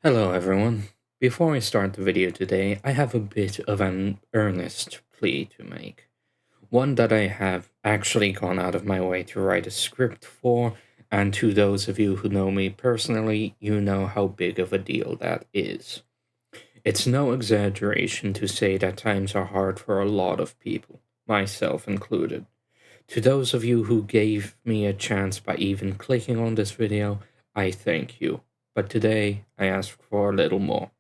Hello everyone. Before I start the video today, I have a bit of an earnest plea to make. One that I have actually gone out of my way to write a script for, and to those of you who know me personally, you know how big of a deal that is. It's no exaggeration to say that times are hard for a lot of people, myself included. To those of you who gave me a chance by even clicking on this video, I thank you. But today, I ask for a little more.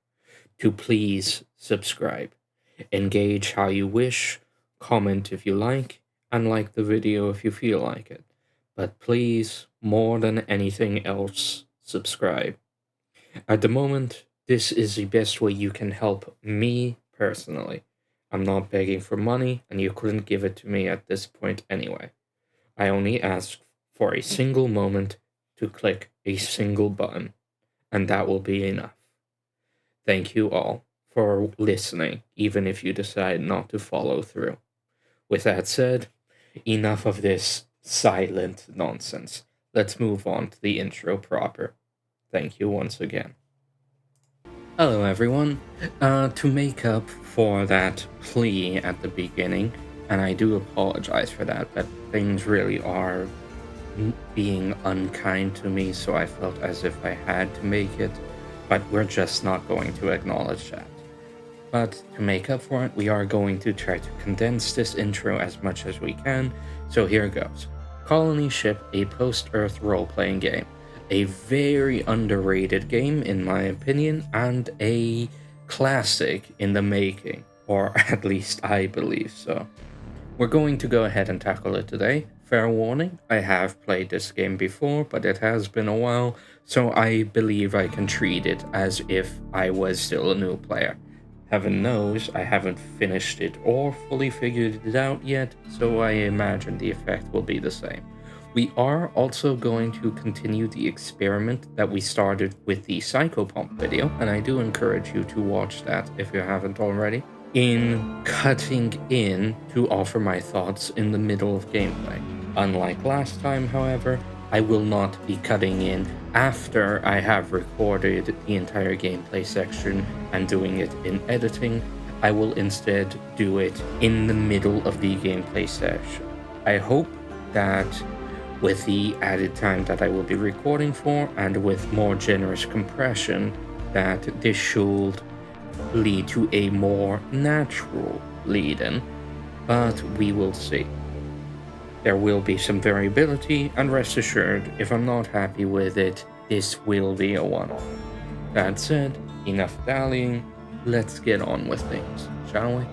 To please subscribe. Engage how you wish, comment if you and like the video if you feel like it. But please, more than anything else, subscribe. At the moment, this is the best way you can help me personally. I'm not begging for money, and you couldn't give it to me at this point anyway. I only ask for a single moment to click a single button, and that will be enough. Thank you all for listening, even if you decide not to follow through. With that said, enough of this silent nonsense. Let's move on to the intro proper. Thank you once again. Hello, everyone. To make up for that plea at the beginning, and I do apologize for that, but things really are being unkind to me, so I felt as if I had to make it, but we're just not going to acknowledge that. But to make up for it, we are going to try to condense this intro as much as we can, so here goes. Colony Ship, a post-Earth role-playing game. A very underrated game, in my opinion, and a classic in the making, or at least I believe so. We're going to go ahead and tackle it today. Fair warning, I have played this game before, but it has been a while, so I believe I can treat it as if I was still a new player. Heaven knows I haven't finished it or fully figured it out yet, so I imagine the effect will be the same. We are also going to continue the experiment that we started with the Psychopomp video, and I do encourage you to watch that if you haven't already, in cutting in to offer my thoughts in the middle of gameplay. Unlike last time, however, I will not be cutting in after I have recorded the entire gameplay section and doing it in editing. I will instead do it in the middle of the gameplay session. I hope that with the added time that I will be recording for and with more generous compression, that this should lead to a more natural lead-in, but we will see. There will be some variability, and rest assured, if I'm not happy with it, this will be a one-off. That said, enough dallying, let's get on with things, shall we?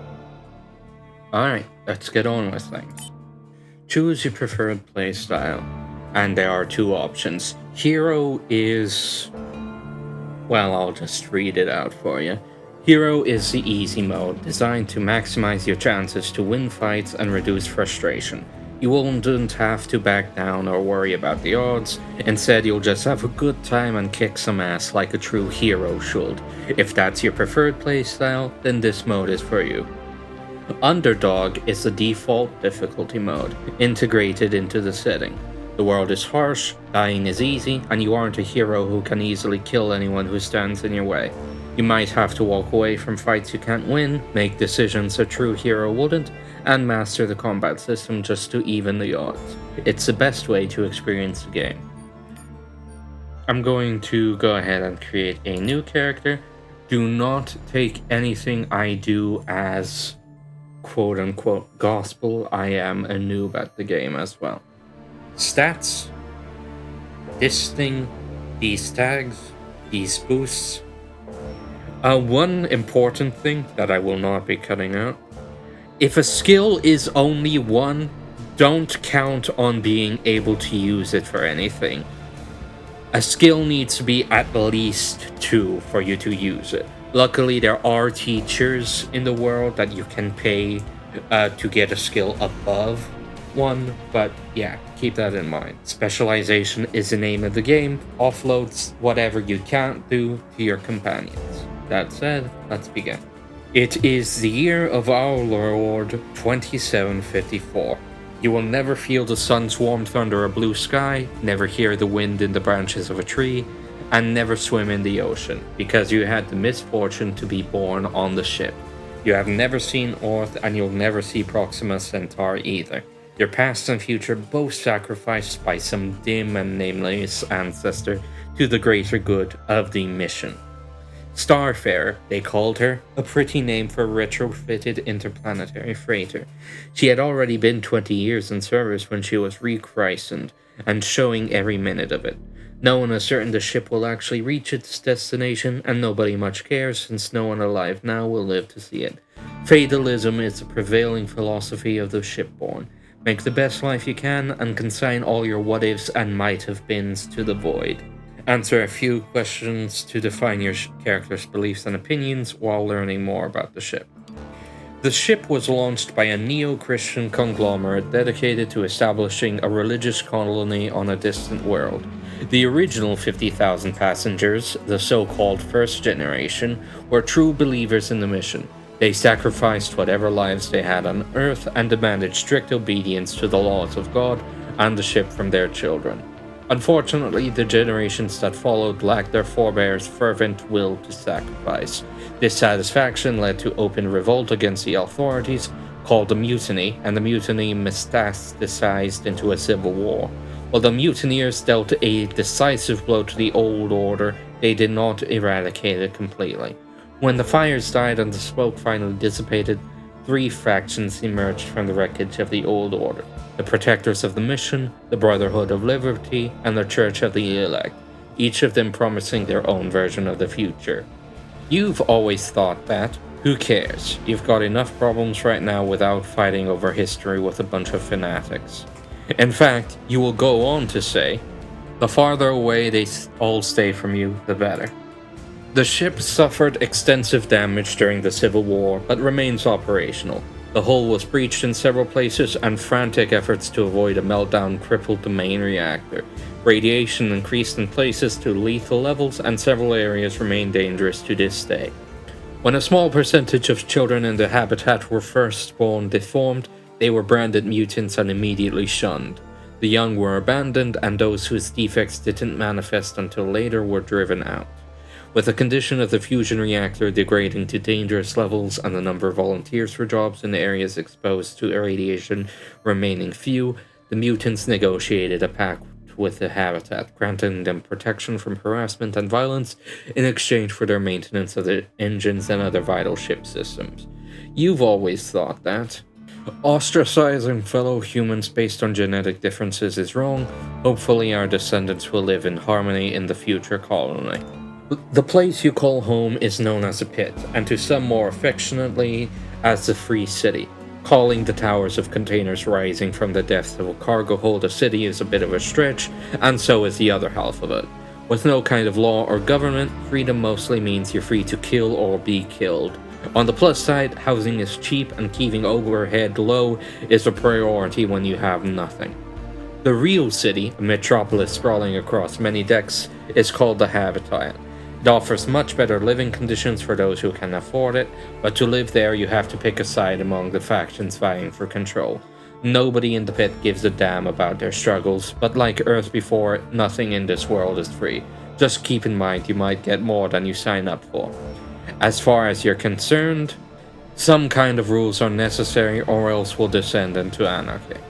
Alright, let's get on with things. Choose your preferred playstyle, and there are two options. Hero is... well, I'll just read it out for you. Hero is the easy mode, designed to maximize your chances to win fights and reduce frustration. You won't have to back down or worry about the odds. Instead, you'll just have a good time and kick some ass like a true hero should. If that's your preferred playstyle, then this mode is for you. Underdog is the default difficulty mode, integrated into the setting. The world is harsh, dying is easy, and you aren't a hero who can easily kill anyone who stands in your way. You might have to walk away from fights you can't win, make decisions a true hero wouldn't, and master the combat system just to even the odds. It's the best way to experience the game. I'm going to go ahead and create a new character. Do not take anything I do as quote-unquote gospel. I am a noob at the game as well. Stats. This thing, these tags, these boosts. One important thing that I will not be cutting out. If a skill is only one, don't count on being able to use it for anything. A skill needs to be at least 2 for you to use it. Luckily, there are teachers in the world that you can pay to get a skill above 1, but yeah, keep that in mind. Specialization is the name of the game, offloads whatever you can't do to your companions. That said, let's begin. It is the year of our Lord 2754. You will never feel the sun's warmth under a blue sky, never hear the wind in the branches of a tree, and never swim in the ocean, because you had the misfortune to be born on the ship. You have never seen Earth, and you'll never see Proxima Centauri either. Your past and future both sacrificed by some dim and nameless ancestor to the greater good of the mission. Starfarer, they called her, a pretty name for a retrofitted interplanetary freighter. She had already been 20 years in service when she was rechristened, and showing every minute of it. No one is certain the ship will actually reach its destination, and nobody much cares since no one alive now will live to see it. Fatalism is the prevailing philosophy of the shipborne. Make the best life you can, and consign all your what-ifs and might-have-beens to the void. Answer a few questions to define your character's beliefs and opinions while learning more about the ship. The ship was launched by a neo-Christian conglomerate dedicated to establishing a religious colony on a distant world. The original 50,000 passengers, the so-called First Generation, were true believers in the mission. They sacrificed whatever lives they had on Earth and demanded strict obedience to the laws of God and the ship from their children. Unfortunately, the generations that followed lacked their forebears' fervent will to sacrifice. Dissatisfaction led to open revolt against the authorities, called the Mutiny, and the mutiny metastasized into a civil war. While the mutineers dealt a decisive blow to the old order, they did not eradicate it completely. When the fires died and the smoke finally dissipated, 3 factions emerged from the wreckage of the old order: the Protectors of the Mission, the Brotherhood of Liberty, and the Church of the Elect, each of them promising their own version of the future. You've always thought that, who cares? You've got enough problems right now without fighting over history with a bunch of fanatics. In fact, you will go on to say, the farther away they all stay from you, the better. The ship suffered extensive damage during the Civil War, but remains operational. The hull was breached in several places, and frantic efforts to avoid a meltdown crippled the main reactor. Radiation increased in places to lethal levels, and several areas remain dangerous to this day. When a small percentage of children in the habitat were first born deformed, they were branded mutants and immediately shunned. The young were abandoned, and those whose defects didn't manifest until later were driven out. With the condition of the fusion reactor degrading to dangerous levels and the number of volunteers for jobs in the areas exposed to radiation remaining few, the mutants negotiated a pact with the habitat, granting them protection from harassment and violence in exchange for their maintenance of the engines and other vital ship systems. You've always thought that. Ostracizing fellow humans based on genetic differences is wrong. Hopefully our descendants will live in harmony in the future colony. The place you call home is known as a pit, and to some more affectionately as the Free City. Calling the towers of containers rising from the depths of a cargo hold a city is a bit of a stretch, and so is the other half of it. With no kind of law or government, freedom mostly means you're free to kill or be killed. On the plus side, housing is cheap and keeping overhead low is a priority when you have nothing. The real city, a metropolis sprawling across many decks, is called the Habitat. It offers much better living conditions for those who can afford it, but to live there you have to pick a side among the factions vying for control. Nobody in the pit gives a damn about their struggles, but like Earth before, nothing in this world is free. Just keep in mind you might get more than you sign up for. As far as you're concerned, some kind of rules are necessary or else we'll descend into anarchy.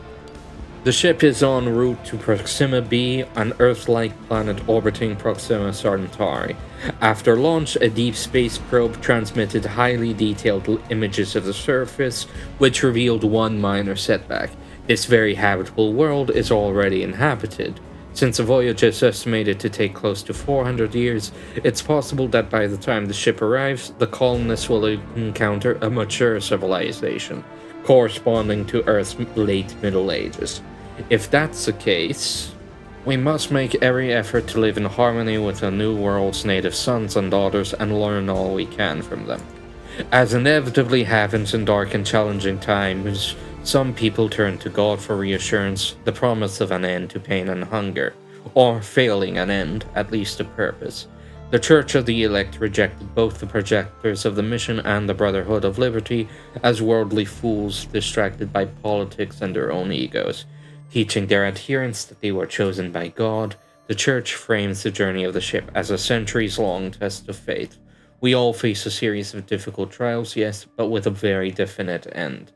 The ship is en route to Proxima b, an Earth-like planet orbiting Proxima Centauri. After launch, a deep space probe transmitted highly detailed images of the surface, which revealed one minor setback. This very habitable world is already inhabited. Since the voyage is estimated to take close to 400 years, it's possible that by the time the ship arrives, the colonists will encounter a mature civilization, corresponding to Earth's late Middle Ages. If that's the case, we must make every effort to live in harmony with the new world's native sons and daughters and learn all we can from them. As inevitably happens in dark and challenging times, some people turn to God for reassurance, the promise of an end to pain and hunger, or failing an end, at least a purpose. The Church of the Elect rejected both the Protectors of the Mission and the Brotherhood of Liberty as worldly fools distracted by politics and their own egos, teaching their adherents that they were chosen by God, The Church frames the journey of the ship as a centuries-long test of faith. We all face a series of difficult trials, yes, but with a very definite end.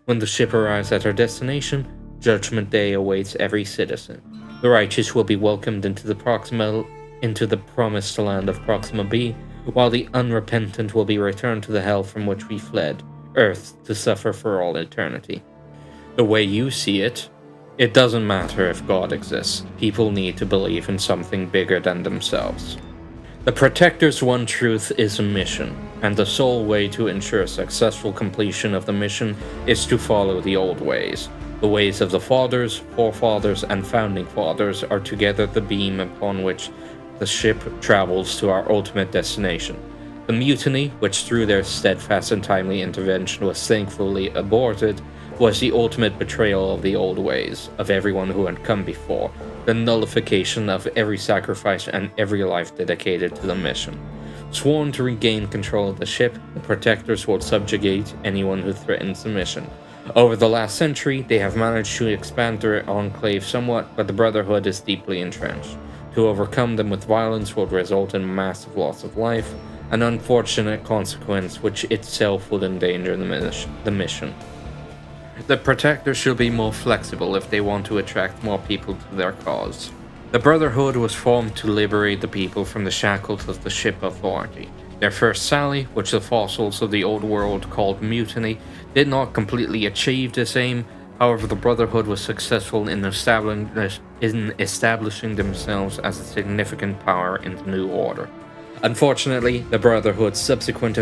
When the ship arrives at our destination, Judgment Day awaits every citizen. The righteous will be welcomed into the promised land of Proxima B, while the unrepentant will be returned to the hell from which we fled, Earth, to suffer for all eternity. The way you see it, it doesn't matter if God exists. People need to believe in something bigger than themselves. The Protector's one truth is a mission, and the sole way to ensure successful completion of the mission is to follow the old ways. The ways of the fathers, forefathers, and founding fathers are together the beam upon which the ship travels to our ultimate destination. The mutiny, which through their steadfast and timely intervention was thankfully aborted, was the ultimate betrayal of the old ways, of everyone who had come before, the nullification of every sacrifice and every life dedicated to the mission. Sworn to regain control of the ship, the Protectors will subjugate anyone who threatens the mission. Over the last century, they have managed to expand their enclave somewhat, but the Brotherhood is deeply entrenched. To overcome them with violence would result in massive loss of life, an unfortunate consequence which itself would endanger the mission. The Protectors should be more flexible if they want to attract more people to their cause. The Brotherhood was formed to liberate the people from the shackles of the Ship Authority. Their first sally, which the fossils of the old world called mutiny, did not completely achieve this aim. However, the Brotherhood was successful in establishing themselves as a significant power in the new order. Unfortunately, the Brotherhood's subsequent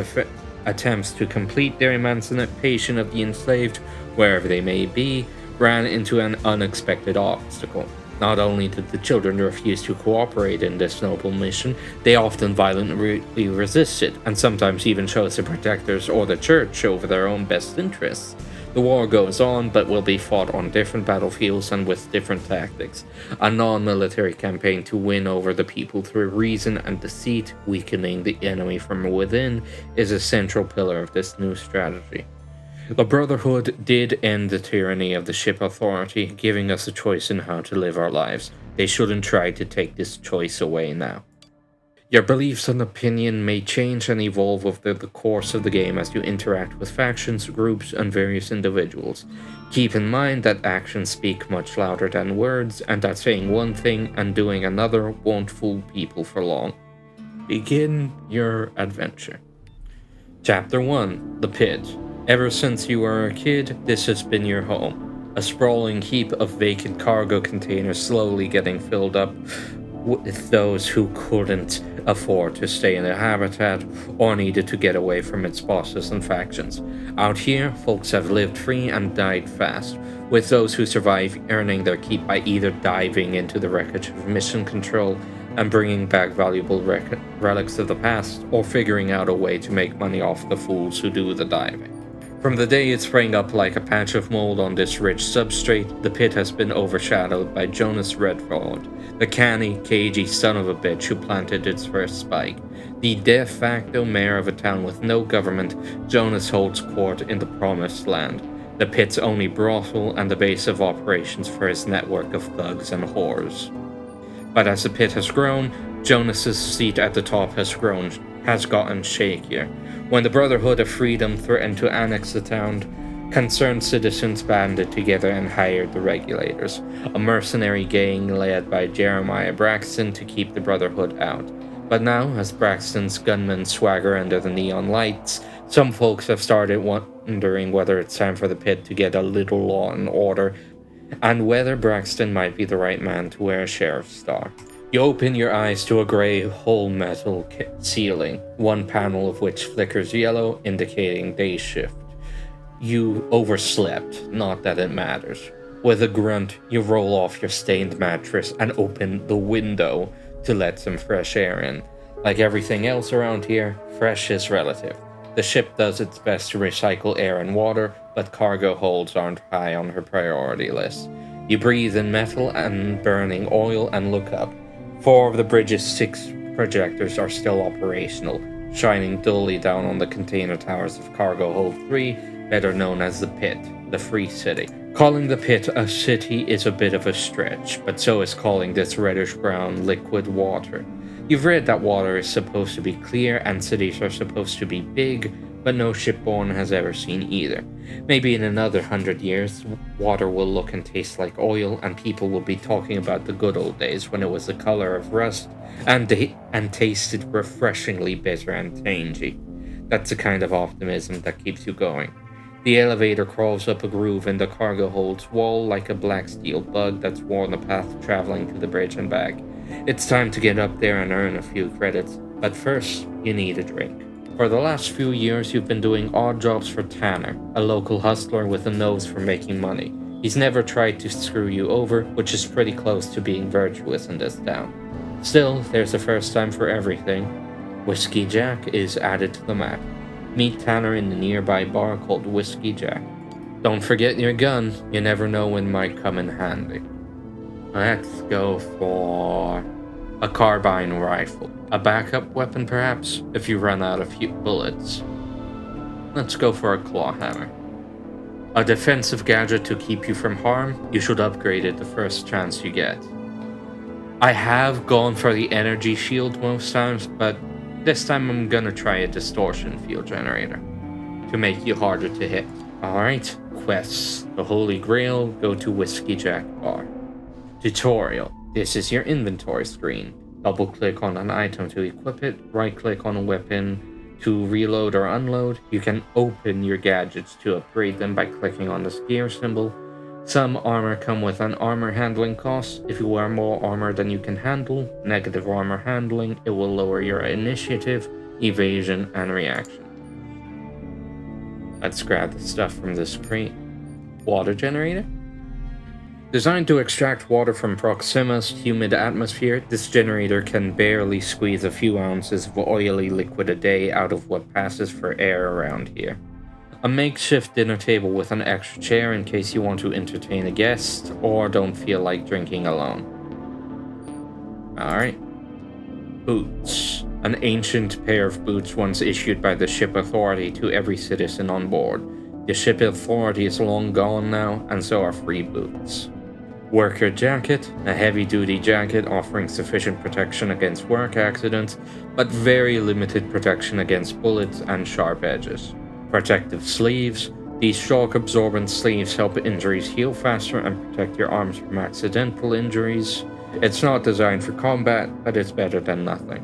attempts to complete their emancipation of the enslaved, wherever they may be, ran into an unexpected obstacle. Not only did the children refuse to cooperate in this noble mission, they often violently resisted, and sometimes even chose the Protectors or the Church over their own best interests. The war goes on, but will be fought on different battlefields and with different tactics. A non-military campaign to win over the people through reason and deceit, weakening the enemy from within, is a central pillar of this new strategy. The Brotherhood did end the tyranny of the Ship Authority, giving us a choice in how to live our lives. They shouldn't try to take this choice away now. Your beliefs and opinion may change and evolve over the course of the game as you interact with factions, groups, and various individuals. Keep in mind that actions speak much louder than words, and that saying one thing and doing another won't fool people for long. Begin your adventure. Chapter 1: The Pit. Ever since you were a kid, this has been your home. A sprawling heap of vacant cargo containers slowly getting filled up with those who couldn't afford to stay in their habitat or needed to get away from its bosses and factions. Out here, folks have lived free and died fast, with those who survive earning their keep by either diving into the wreckage of mission control and bringing back valuable relics of the past, or figuring out a way to make money off the fools who do the diving. From the day it sprang up like a patch of mold on this rich substrate, the pit has been overshadowed by Jonas Redford, the canny, cagey son of a bitch who planted its first spike. The de facto mayor of a town with no government, Jonas holds court in the Promised Land, the pit's only brothel and the base of operations for his network of thugs and whores. But as the pit has grown, Jonas's seat at the top has gotten shakier. When the Brotherhood of Freedom threatened to annex the town, concerned citizens banded together and hired the Regulators, a mercenary gang led by Jeremiah Braxton to keep the Brotherhood out. But now, as Braxton's gunmen swagger under the neon lights, some folks have started wondering whether it's time for the pit to get a little law and order, and whether Braxton might be the right man to wear a sheriff's star. You open your eyes to a grey, whole-metal ceiling, one panel of which flickers yellow, indicating day shift. You overslept, not that it matters. With a grunt, you roll off your stained mattress and open the window to let some fresh air in. Like everything else around here, fresh is relative. The ship does its best to recycle air and water, but cargo holds aren't high on her priority list. You breathe in metal and burning oil and look up. 4 of the bridge's 6 projectors are still operational, shining dully down on the container towers of Cargo Hold 3, better known as the Pit, the Free City. Calling the pit a city is a bit of a stretch, but so is calling this reddish-brown liquid water. You've read that water is supposed to be clear and cities are supposed to be big, but no shipborne has ever seen either. Maybe in another 100 years, water will look and taste like oil, and people will be talking about the good old days when it was the color of rust and tasted refreshingly bitter and tangy. That's the kind of optimism that keeps you going. The elevator crawls up a groove in the cargo hold's wall like a black steel bug that's worn a path traveling to the bridge and back. It's time to get up there and earn a few credits, but first, you need a drink. For the last few years, you've been doing odd jobs for Tanner, a local hustler with a nose for making money. He's never tried to screw you over, which is pretty close to being virtuous in this town. Still, there's a first time for everything. Whiskey Jack is added to the map. Meet Tanner in the nearby bar called Whiskey Jack. Don't forget your gun, you never know when it might come in handy. Let's go for a carbine rifle. A backup weapon perhaps, if you run out of bullets. Let's go for a claw hammer. A defensive gadget to keep you from harm, you should upgrade it the first chance you get. I have gone for the energy shield most times, but this time I'm gonna try a distortion field generator to make you harder to hit. Alright, quests. The Holy Grail, go to Whiskey Jack Bar. Tutorial. This is your inventory screen. Double click on an item to equip it, right click on a weapon to reload or unload. You can open your gadgets to upgrade them by clicking on the gear symbol. Some armor come with an armor handling cost. If you wear more armor than you can handle, negative armor handling, it will lower your initiative, evasion, and reaction. Let's grab the stuff from the screen. Water generator. Designed to extract water from Proxima's humid atmosphere, this generator can barely squeeze a few ounces of oily liquid a day out of what passes for air around here. A makeshift dinner table with an extra chair in case you want to entertain a guest or don't feel like drinking alone. Alright. Boots. An ancient pair of boots once issued by the ship authority to every citizen on board. The ship authority is long gone now, and so are free boots. Worker jacket. A heavy-duty jacket offering sufficient protection against work accidents, but very limited protection against bullets and sharp edges. Protective sleeves. These shock-absorbent sleeves help injuries heal faster and protect your arms from accidental injuries. It's not designed for combat, but it's better than nothing.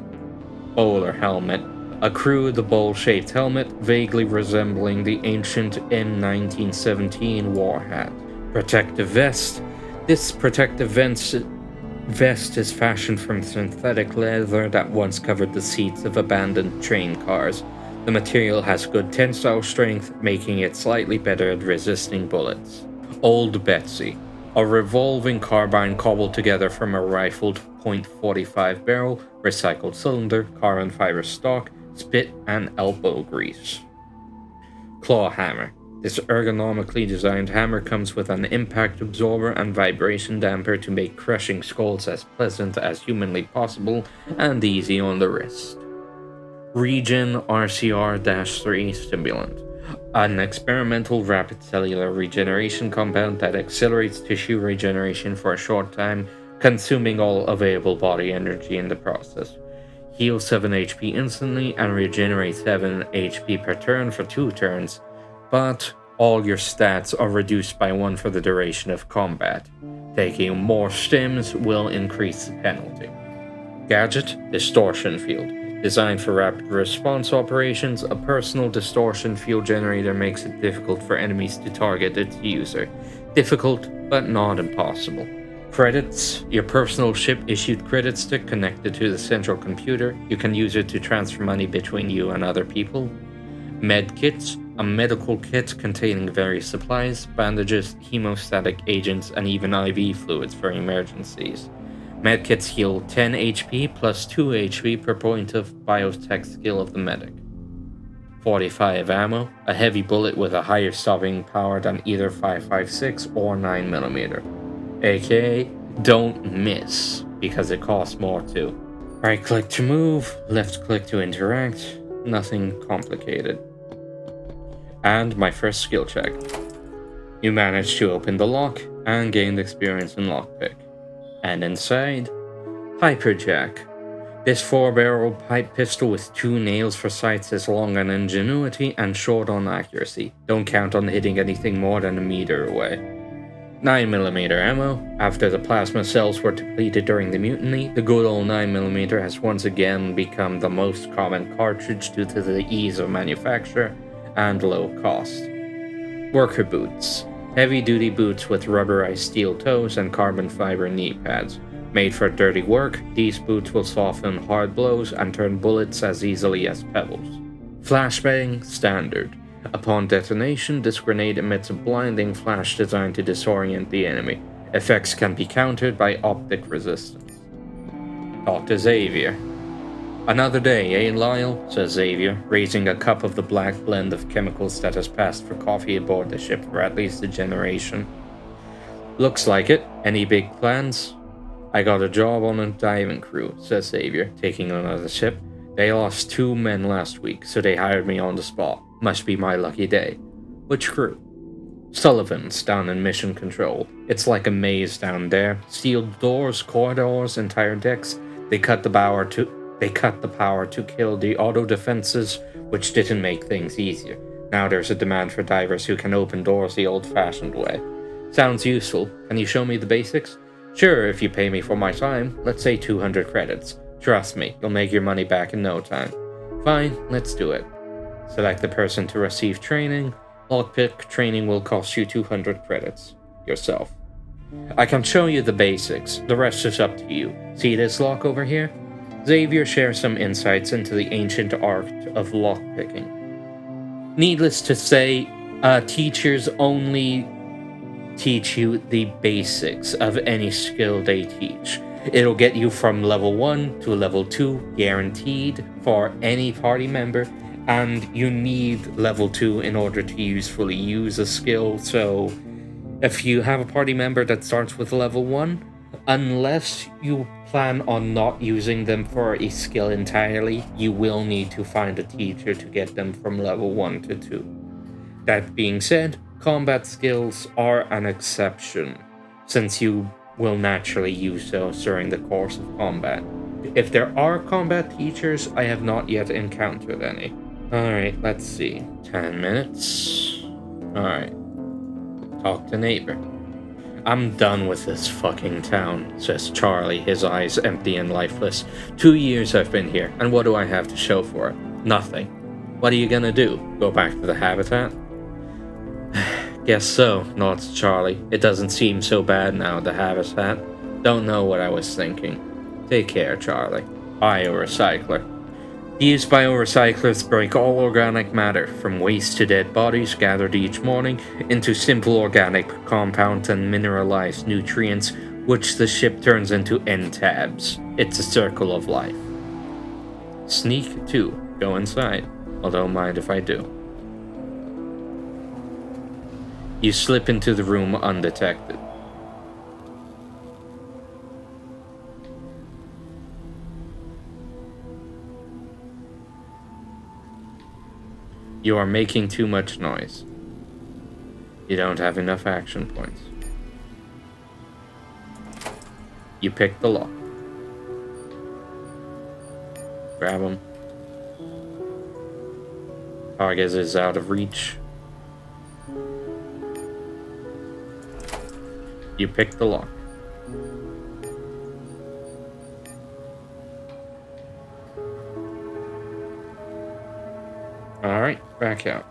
Bowler helmet. A crude bowl-shaped helmet, vaguely resembling the ancient M1917 war hat. Protective vest. This protective vest is fashioned from synthetic leather that once covered the seats of abandoned train cars. The material has good tensile strength, making it slightly better at resisting bullets. Old Betsy. A revolving carbine cobbled together from a rifled .45 barrel, recycled cylinder, carbon fiber stock, spit, and elbow grease. Claw hammer. This ergonomically designed hammer comes with an impact absorber and vibration damper to make crushing skulls as pleasant as humanly possible and easy on the wrist. Regen RCR-3 Stimulant. An experimental rapid cellular regeneration compound that accelerates tissue regeneration for a short time, consuming all available body energy in the process. Heal 7 HP instantly and regenerate 7 HP per turn for 2 turns, but all your stats are reduced by 1 for the duration of combat. Taking more stims will increase the penalty. Gadget, Distortion Field. Designed for rapid response operations, a personal distortion field generator makes it difficult for enemies to target its user. Difficult, but not impossible. Credits. Your personal ship-issued credit stick connected to the central computer. You can use it to transfer money between you and other people. Medkits. A medical kit containing various supplies, bandages, hemostatic agents, and even IV fluids for emergencies. Medkits heal 10 HP plus 2 HP per point of biotech skill of the medic. 45 ammo, a heavy bullet with a higher stopping power than either 5.56 or 9mm. aka, don't miss, because it costs more too. Right click to move, left click to interact, nothing complicated. And my first skill check. You manage to open the lock and gained experience in lockpick. And inside, Hyperjack. This 4-barrel pipe pistol with 2 nails for sights is long on ingenuity and short on accuracy. Don't count on hitting anything more than a meter away. 9mm ammo. After the plasma cells were depleted during the mutiny, the good old 9mm has once again become the most common cartridge due to the ease of manufacture and low cost. Worker boots. Heavy-duty boots with rubberized steel toes and carbon fiber knee pads. Made for dirty work, these boots will soften hard blows and turn bullets as easily as pebbles. Flashbang standard. Upon detonation, this grenade emits a blinding flash designed to disorient the enemy. Effects can be countered by optic resistance. Talk to Xavier. Another day, eh, Lyle? Says Xavier, raising a cup of the black blend of chemicals that has passed for coffee aboard the ship for at least a generation. Looks like it. Any big plans? I got a job on a diving crew, says Xavier, taking another sip. They lost 2 men last week, so they hired me on the spot. Must be my lucky day. Which crew? Sullivan's, down in Mission Control. It's like a maze down there. Sealed doors, corridors, entire decks. They cut the power to kill the auto defenses, which didn't make things easier. Now there's a demand for divers who can open doors the old-fashioned way. Sounds useful. Can you show me the basics? Sure, if you pay me for my time. Let's say 200 credits. Trust me, you'll make your money back in no time. Fine, let's do it. Select the person to receive training. Lockpick training will cost you 200 credits. Yourself. I can show you the basics. The rest is up to you. See this lock over here? Xavier shares some insights into the ancient art of lockpicking. Needless to say, teachers only teach you the basics of any skill they teach. It'll get you from level 1 to level 2 guaranteed for any party member, and you need level 2 in order to usefully use a skill. So if you have a party member that starts with level 1, unless you plan on not using them for a skill entirely, you will need to find a teacher to get them from level 1 to 2. That being said, combat skills are an exception, since you will naturally use those during the course of combat. If there are combat teachers, I have not yet encountered any. Alright, let's see. 10 minutes. Alright. Talk to neighbor. I'm done with this fucking town, says Charlie, his eyes empty and lifeless. 2 years I've been here, and what do I have to show for it? Nothing. What are you gonna do? Go back to the habitat? Guess so, nods Charlie. It doesn't seem so bad now, the habitat. Don't know what I was thinking. Take care, Charlie. Biorecycler. These biorecyclers break all organic matter, from waste to dead bodies gathered each morning, into simple organic compounds and mineralized nutrients, which the ship turns into N-tabs. It's a circle of life. Sneak 2. Go inside. Although mind if I do. You slip into the room undetected. You are making too much noise. You don't have enough action points. You pick the lock. Grab him. Target is out of reach. You pick the lock. Alright, back out.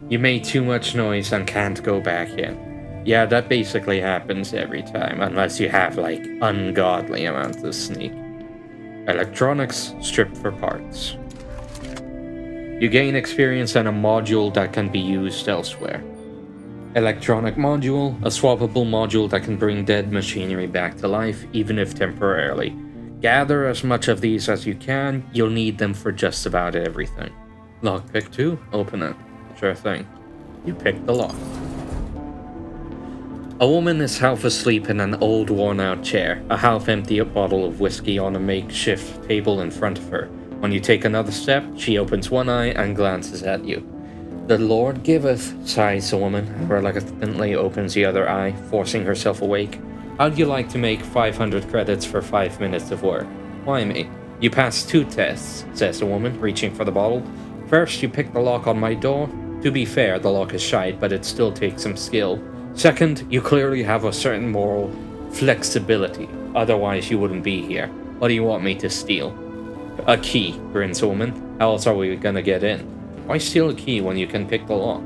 You made too much noise and can't go back in. Yeah, that basically happens every time, unless you have, like, ungodly amounts of sneak. Electronics stripped for parts. You gain experience and a module that can be used elsewhere. Electronic module, a swappable module that can bring dead machinery back to life, even if temporarily. Gather as much of these as you can, you'll need them for just about everything. Lockpick 2, open it. Sure thing. You pick the lock. A woman is half asleep in an old worn-out chair, a half-empty bottle of whiskey on a makeshift table in front of her. When you take another step, she opens one eye and glances at you. The Lord giveth, sighs the woman, and reluctantly opens the other eye, forcing herself awake. How'd you like to make 500 credits for 5 minutes of work? Why me? You passed 2 tests, says the woman, reaching for the bottle. First, you picked the lock on my door. To be fair, the lock is shite, but it still takes some skill. Second, you clearly have a certain moral flexibility, otherwise you wouldn't be here. What do you want me to steal? A key, grins the woman. How else are we gonna get in? Why steal a key when you can pick the lock?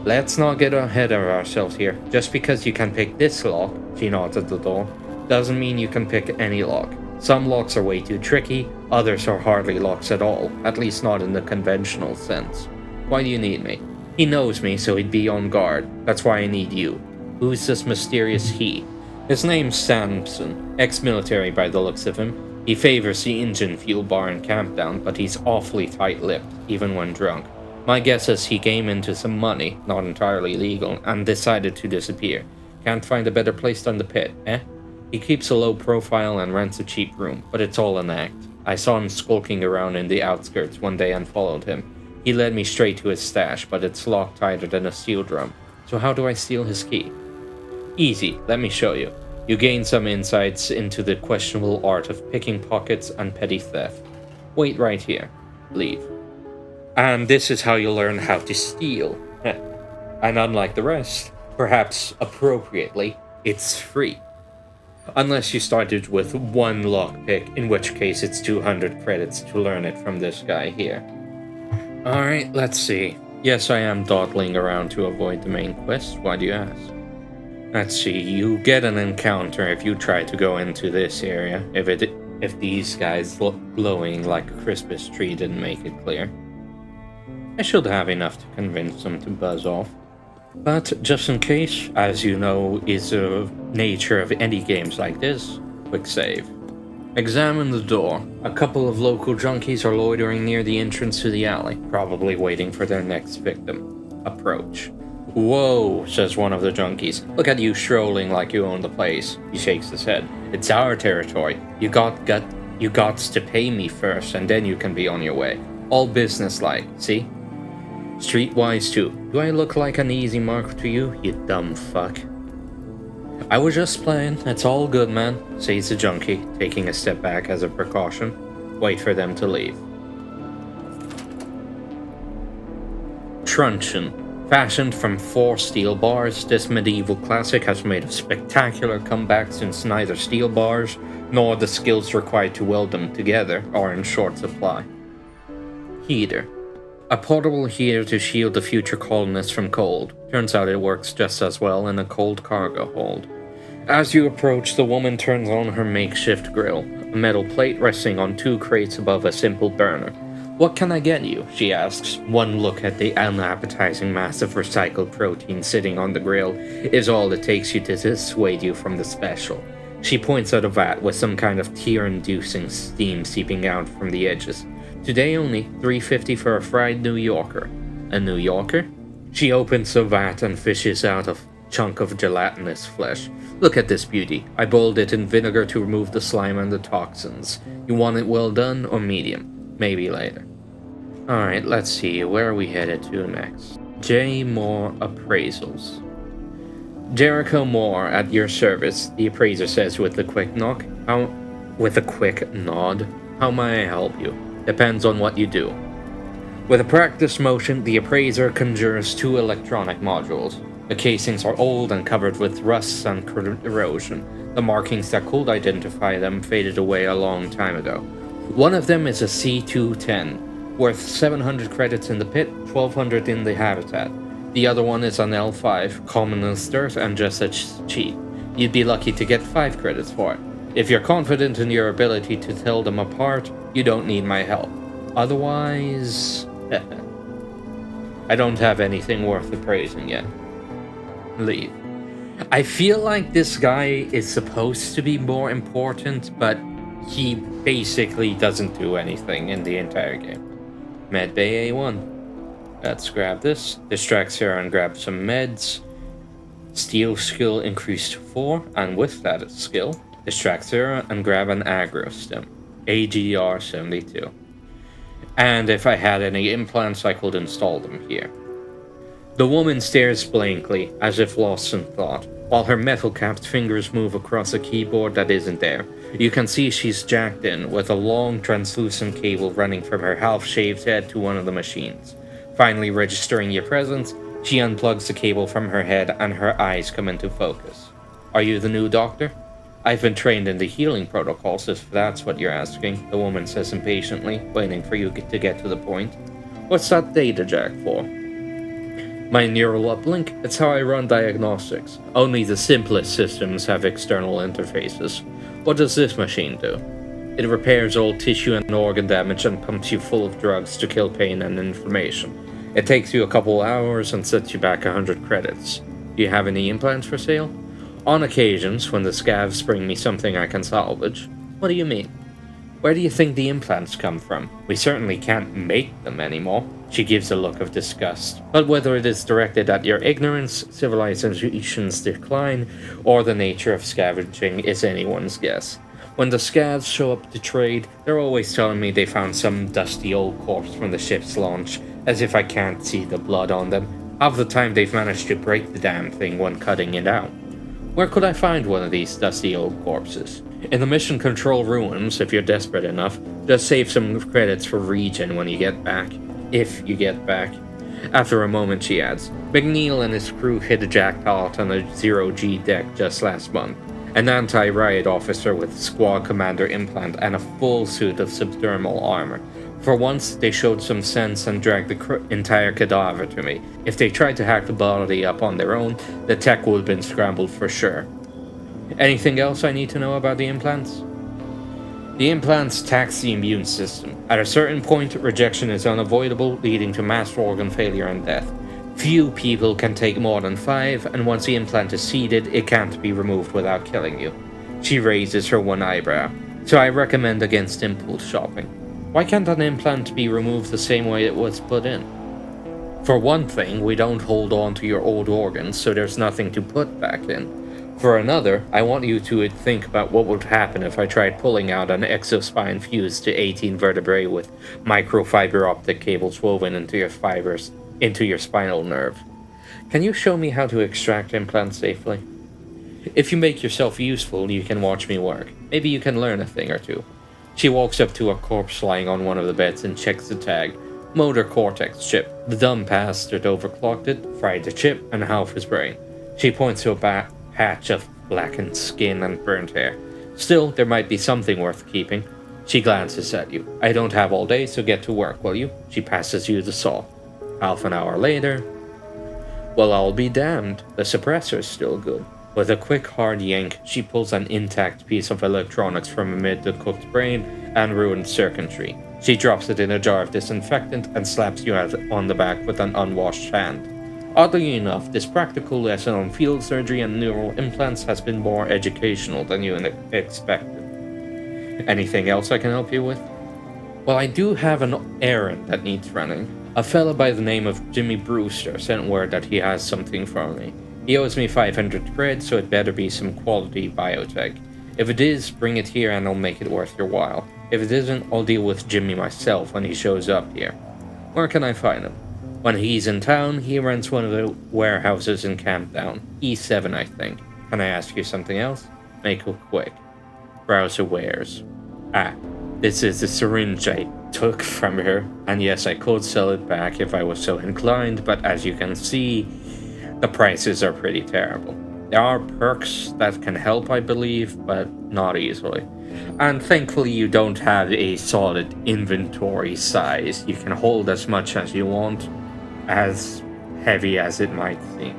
Let's not get ahead of ourselves here. Just because you can pick this lock, she nods at the door, doesn't mean you can pick any lock. Some locks are way too tricky, others are hardly locks at all, at least not in the conventional sense. Why do you need me? He knows me, so he'd be on guard. That's why I need you. Who's this mysterious he? His name's Samson, ex-military by the looks of him. He favors the engine fuel bar in Campdown, but he's awfully tight-lipped, even when drunk. My guess is he came into some money, not entirely legal, and decided to disappear. Can't find a better place than the pit, eh? He keeps a low profile and rents a cheap room, but it's all an act. I saw him skulking around in the outskirts one day and followed him. He led me straight to his stash, but it's locked tighter than a steel drum. So how do I steal his key? Easy, let me show you. You gain some insights into the questionable art of picking pockets and petty theft. Wait right here. Leave. And this is how you learn how to steal. And unlike the rest, perhaps appropriately, it's free. Unless you started with 1 lockpick, in which case it's 200 credits to learn it from this guy here. Alright, let's see. Yes, I am dawdling around to avoid the main quest. Why do you ask? Let's see, you get an encounter if you try to go into this area, if these guys look glowing like a Christmas tree didn't make it clear. I should have enough to convince them to buzz off. But just in case, as you know is the nature of any games like this, quick save. Examine the door. A couple of local junkies are loitering near the entrance to the alley, probably waiting for their next victim. Approach. Whoa, says one of the junkies. Look at you strolling like you own the place. He shakes his head. It's our territory. You gots to pay me first, and then you can be on your way. All business-like, see? Streetwise too. Do I look like an easy mark to you, you dumb fuck? I was just playing. It's all good, man, says the junkie, taking a step back as a precaution. Wait for them to leave. Truncheon. Fashioned from 4 steel bars, this medieval classic has made a spectacular comeback since neither steel bars nor the skills required to weld them together are in short supply. Heater. A portable heater to shield the future colonists from cold. Turns out it works just as well in a cold cargo hold. As you approach, the woman turns on her makeshift grill, a metal plate resting on 2 crates above a simple burner. What can I get you? She asks. One look at the unappetizing mass of recycled protein sitting on the grill is all it takes you to dissuade you from the special. She points at a vat with some kind of tear-inducing steam seeping out from the edges. Today only, $3.50 for a fried New Yorker. A New Yorker? She opens the vat and fishes out a chunk of gelatinous flesh. Look at this beauty. I boiled it in vinegar to remove the slime and the toxins. You want it well done or medium? Maybe later. Alright, let's see, where are we headed to next? J. Moore Appraisals. Jericho Moore at your service, the appraiser says with a quick nod. How may I help you? Depends on what you do. With a practiced motion, the appraiser conjures 2 electronic modules. The casings are old and covered with rust and erosion. The markings that could identify them faded away a long time ago. One of them is a C210, worth 700 credits in the pit, 1200 in the habitat. The other one is an L5, common as dirt and just as cheap. You'd be lucky to get 5 credits for it. If you're confident in your ability to tell them apart, you don't need my help. Otherwise... I don't have anything worth appraising yet. Leave. I feel like this guy is supposed to be more important, but he basically doesn't do anything in the entire game. Medbay A1. Let's grab this. Distract Sarah and grab some meds. Steel skill increased to 4, and with that skill, distract Sarah and grab an aggro stem. AGR 72. And if I had any implants, I could install them here. The woman stares blankly, as if lost in thought, while her metal-capped fingers move across a keyboard that isn't there. You can see she's jacked in, with a long, translucent cable running from her half-shaved head to one of the machines. Finally registering your presence, she unplugs the cable from her head and her eyes come into focus. Are you the new doctor? I've been trained in the healing protocols, if that's what you're asking, the woman says impatiently, waiting for you to get to the point. What's that data jack for? My neural uplink, it's how I run diagnostics. Only the simplest systems have external interfaces. What does this machine do? It repairs all tissue and organ damage and pumps you full of drugs to kill pain and inflammation. It takes you a couple hours and sets you back 100 credits. Do you have any implants for sale? On occasions, when the scavs bring me something I can salvage. What do you mean? Where do you think the implants come from? We certainly can't make them anymore. She gives a look of disgust. But whether it is directed at your ignorance, civilization's decline, or the nature of scavenging is anyone's guess. When the scavs show up to trade, they're always telling me they found some dusty old corpse from the ship's launch, as if I can't see the blood on them. Half the time they've managed to break the damn thing when cutting it out. Where could I find one of these dusty old corpses? In the mission control rooms, if you're desperate enough. Just save some credits for regen when you get back. If you get back. After a moment, she adds, McNeil and his crew hit a jackpot on a zero-G deck just last month. An anti-riot officer with squad commander implant and a full suit of subdermal armor. For once, they showed some sense and dragged the entire cadaver to me. If they tried to hack the body up on their own, the tech would have been scrambled for sure. Anything else I need to know about the implants? The implants tax the immune system. At a certain point, rejection is unavoidable, leading to mass organ failure and death. Few people can take more than 5, and once the implant is seeded, it can't be removed without killing you. She raises her one eyebrow. So I recommend against impulse shopping. Why can't an implant be removed the same way it was put in? For one thing, we don't hold on to your old organs, so there's nothing to put back in. For another, I want you to think about what would happen if I tried pulling out an exospine fused to 18 vertebrae with microfiber optic cables woven into your fibers, into your spinal nerve. Can you show me how to extract implants safely? If you make yourself useful, you can watch me work. Maybe you can learn a thing or two. She walks up to a corpse lying on one of the beds and checks the tag. Motor cortex chip. The dumb bastard overclocked it, fried the chip, and half his brain. She points to a patch of blackened skin and burnt hair. Still, there might be something worth keeping. She glances at you. I don't have all day, so get to work, will you? She passes you the saw. Half an hour later. Well, I'll be damned. The suppressor's still good. With a quick, hard yank, she pulls an intact piece of electronics from amid the cooked brain and ruined circuitry. She drops it in a jar of disinfectant and slaps you on the back with an unwashed hand. Oddly enough, this practical lesson on field surgery and neural implants has been more educational than you expected. Anything else I can help you with? Well, I do have an errand that needs running. A fella by the name of Jimmy Brewster sent word that he has something for me. He owes me 500 cred, so it better be some quality biotech. If it is, bring it here and I'll make it worth your while. If it isn't, I'll deal with Jimmy myself when he shows up here. Where can I find him? When he's in town, he rents one of the warehouses in Camptown. E7, I think. Can I ask you something else? Make it quick. Browser wares. This is the syringe I took from her, and yes, I could sell it back if I was so inclined, but as you can see, the prices are pretty terrible. There are perks that can help, I believe, but not easily. And thankfully you don't have a solid inventory size. You can hold as much as you want, as heavy as it might seem.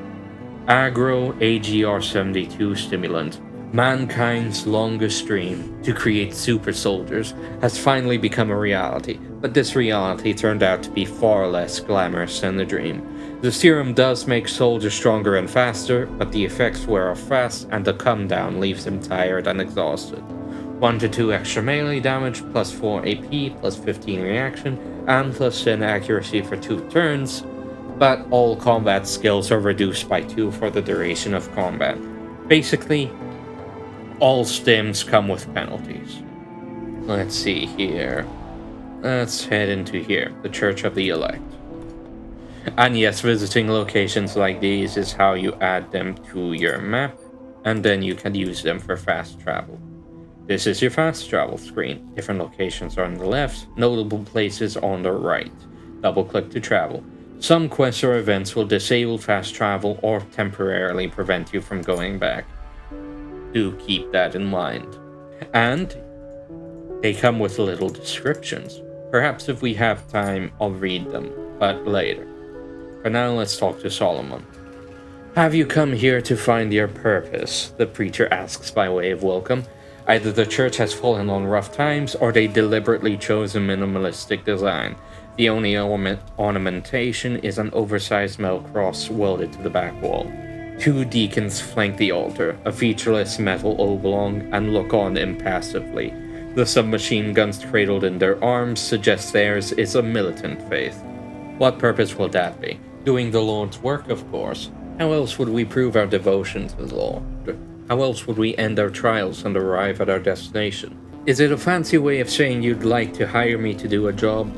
Agro AGR-72 stimulant, mankind's longest dream to create super soldiers, has finally become a reality, but this reality turned out to be far less glamorous than the dream. The serum does make soldiers stronger and faster, but the effects wear off fast and the come down leaves them tired and exhausted. 1 to 2 extra melee damage, plus 4 AP, plus 15 reaction, and plus 10 accuracy for 2 turns, but all combat skills are reduced by 2 for the duration of combat. Basically, all stims come with penalties. Let's see here. Let's head into here, the Church of the Elect. And yes, visiting locations like these is how you add them to your map, and then you can use them for fast travel. This is your fast travel screen. Different locations are on the left, notable places on the right. Double click to travel. Some quests or events will disable fast travel or temporarily prevent you from going back. Do keep that in mind. And they come with little descriptions. Perhaps if we have time, I'll read them, but later. For now, let's talk to Solomon. Have you come here to find your purpose? The preacher asks by way of welcome. Either the church has fallen on rough times, or they deliberately chose a minimalistic design. The only ornamentation is an oversized metal cross welded to the back wall. Two deacons flank the altar, a featureless metal oblong, and look on impassively. The submachine guns cradled in their arms suggest theirs is a militant faith. What purpose will that be? Doing the Lord's work, of course. How else would we prove our devotion to the Lord? How else would we end our trials and arrive at our destination? Is it a fancy way of saying you'd like to hire me to do a job?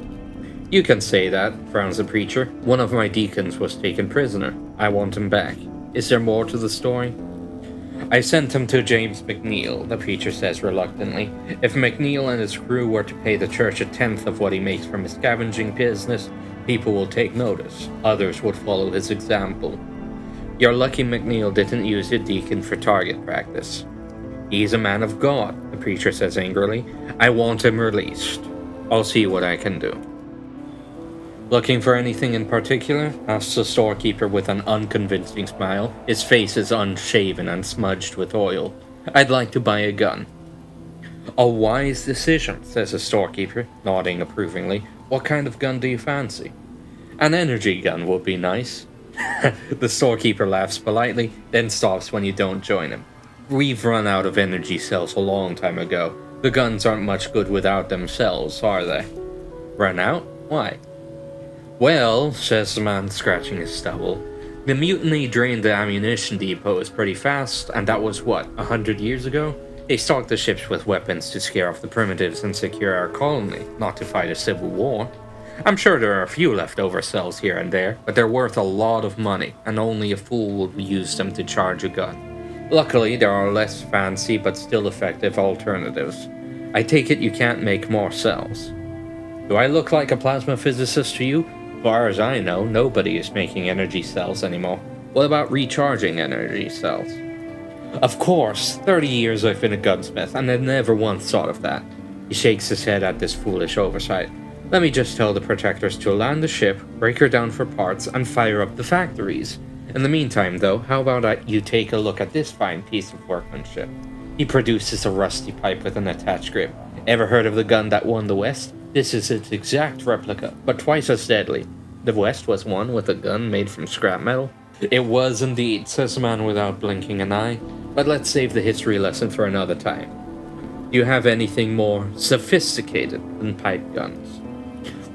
You can say that, frowns the preacher. One of my deacons was taken prisoner. I want him back. Is there more to the story? I sent him to James McNeil, the preacher says reluctantly. If McNeil and his crew were to pay the church a tenth of what he makes from his scavenging business, people will take notice. Others would follow his example. You're lucky McNeil didn't use a deacon for target practice. He's a man of God, the preacher says angrily. I want him released. I'll see what I can do. Looking for anything in particular? Asks the storekeeper with an unconvincing smile. His face is unshaven and smudged with oil. I'd like to buy a gun. A wise decision, says the storekeeper, nodding approvingly. What kind of gun do you fancy? An energy gun would be nice. The storekeeper laughs politely, then stops when you don't join him. We've run out of energy cells a long time ago. The guns aren't much good without themselves, are they? Run out? Why? Well, says the man scratching his stubble, the mutiny drained the ammunition depots pretty fast, and that was what, 100 years ago? They stocked the ships with weapons to scare off the primitives and secure our colony, not to fight a civil war. I'm sure there are a few leftover cells here and there, but they're worth a lot of money, and only a fool would use them to charge a gun. Luckily, there are less fancy but still effective alternatives. I take it you can't make more cells. Do I look like a plasma physicist to you? As far as I know, nobody is making energy cells anymore. What about recharging energy cells? Of course, 30 years I've been a gunsmith, and I've never once thought of that. He shakes his head at this foolish oversight. Let me just tell the protectors to land the ship, break her down for parts, and fire up the factories. In the meantime, though, how about you take a look at this fine piece of workmanship? He produces a rusty pipe with an attached grip. Ever heard of the gun that won the West? This is its exact replica, but twice as deadly. The West was won with a gun made from scrap metal? It was indeed, says the man without blinking an eye. But let's save the history lesson for another time. Do you have anything more sophisticated than pipe guns?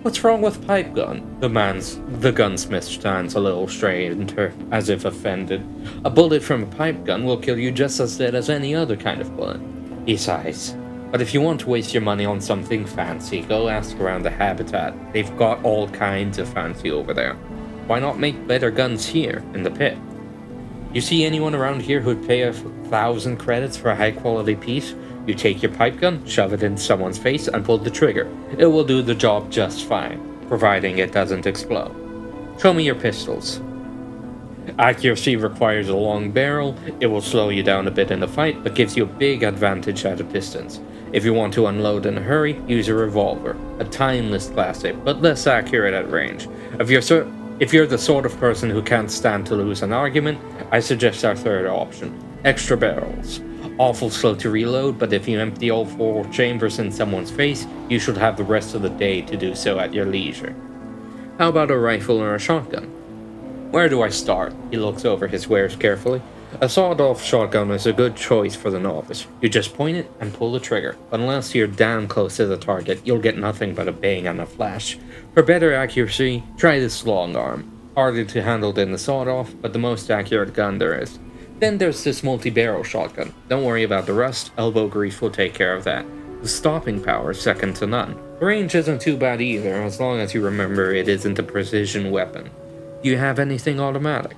What's wrong with pipe gun? The gunsmith stands a little straighter, as if offended. A bullet from a pipe gun will kill you just as dead as any other kind of bullet. He sighs. But if you want to waste your money on something fancy, go ask around the Habitat. They've got all kinds of fancy over there. Why not make better guns here, in the pit? You see anyone around here who'd pay 1,000 credits for a high-quality piece? You take your pipe gun, shove it in someone's face, and pull the trigger. It will do the job just fine, providing it doesn't explode. Show me your pistols. Accuracy requires a long barrel. It will slow you down a bit in a fight, but gives you a big advantage at a distance. If you want to unload in a hurry, use a revolver. A timeless classic, but less accurate at range. If you're the sort of person who can't stand to lose an argument, I suggest our third option. Extra barrels. Awful slow to reload, but if you empty all 4 chambers in someone's face, you should have the rest of the day to do so at your leisure. How about a rifle or a shotgun? Where do I start? He looks over his wares carefully. A sawed-off shotgun is a good choice for the novice. You just point it and pull the trigger. But unless you're damn close to the target, you'll get nothing but a bang and a flash. For better accuracy, try this long arm. Harder to handle than the sawed-off, but the most accurate gun there is. Then there's this multi-barrel shotgun. Don't worry about the rust, elbow grease will take care of that. The stopping power is second to none. The range isn't too bad either, as long as you remember it isn't a precision weapon. Do you have anything automatic?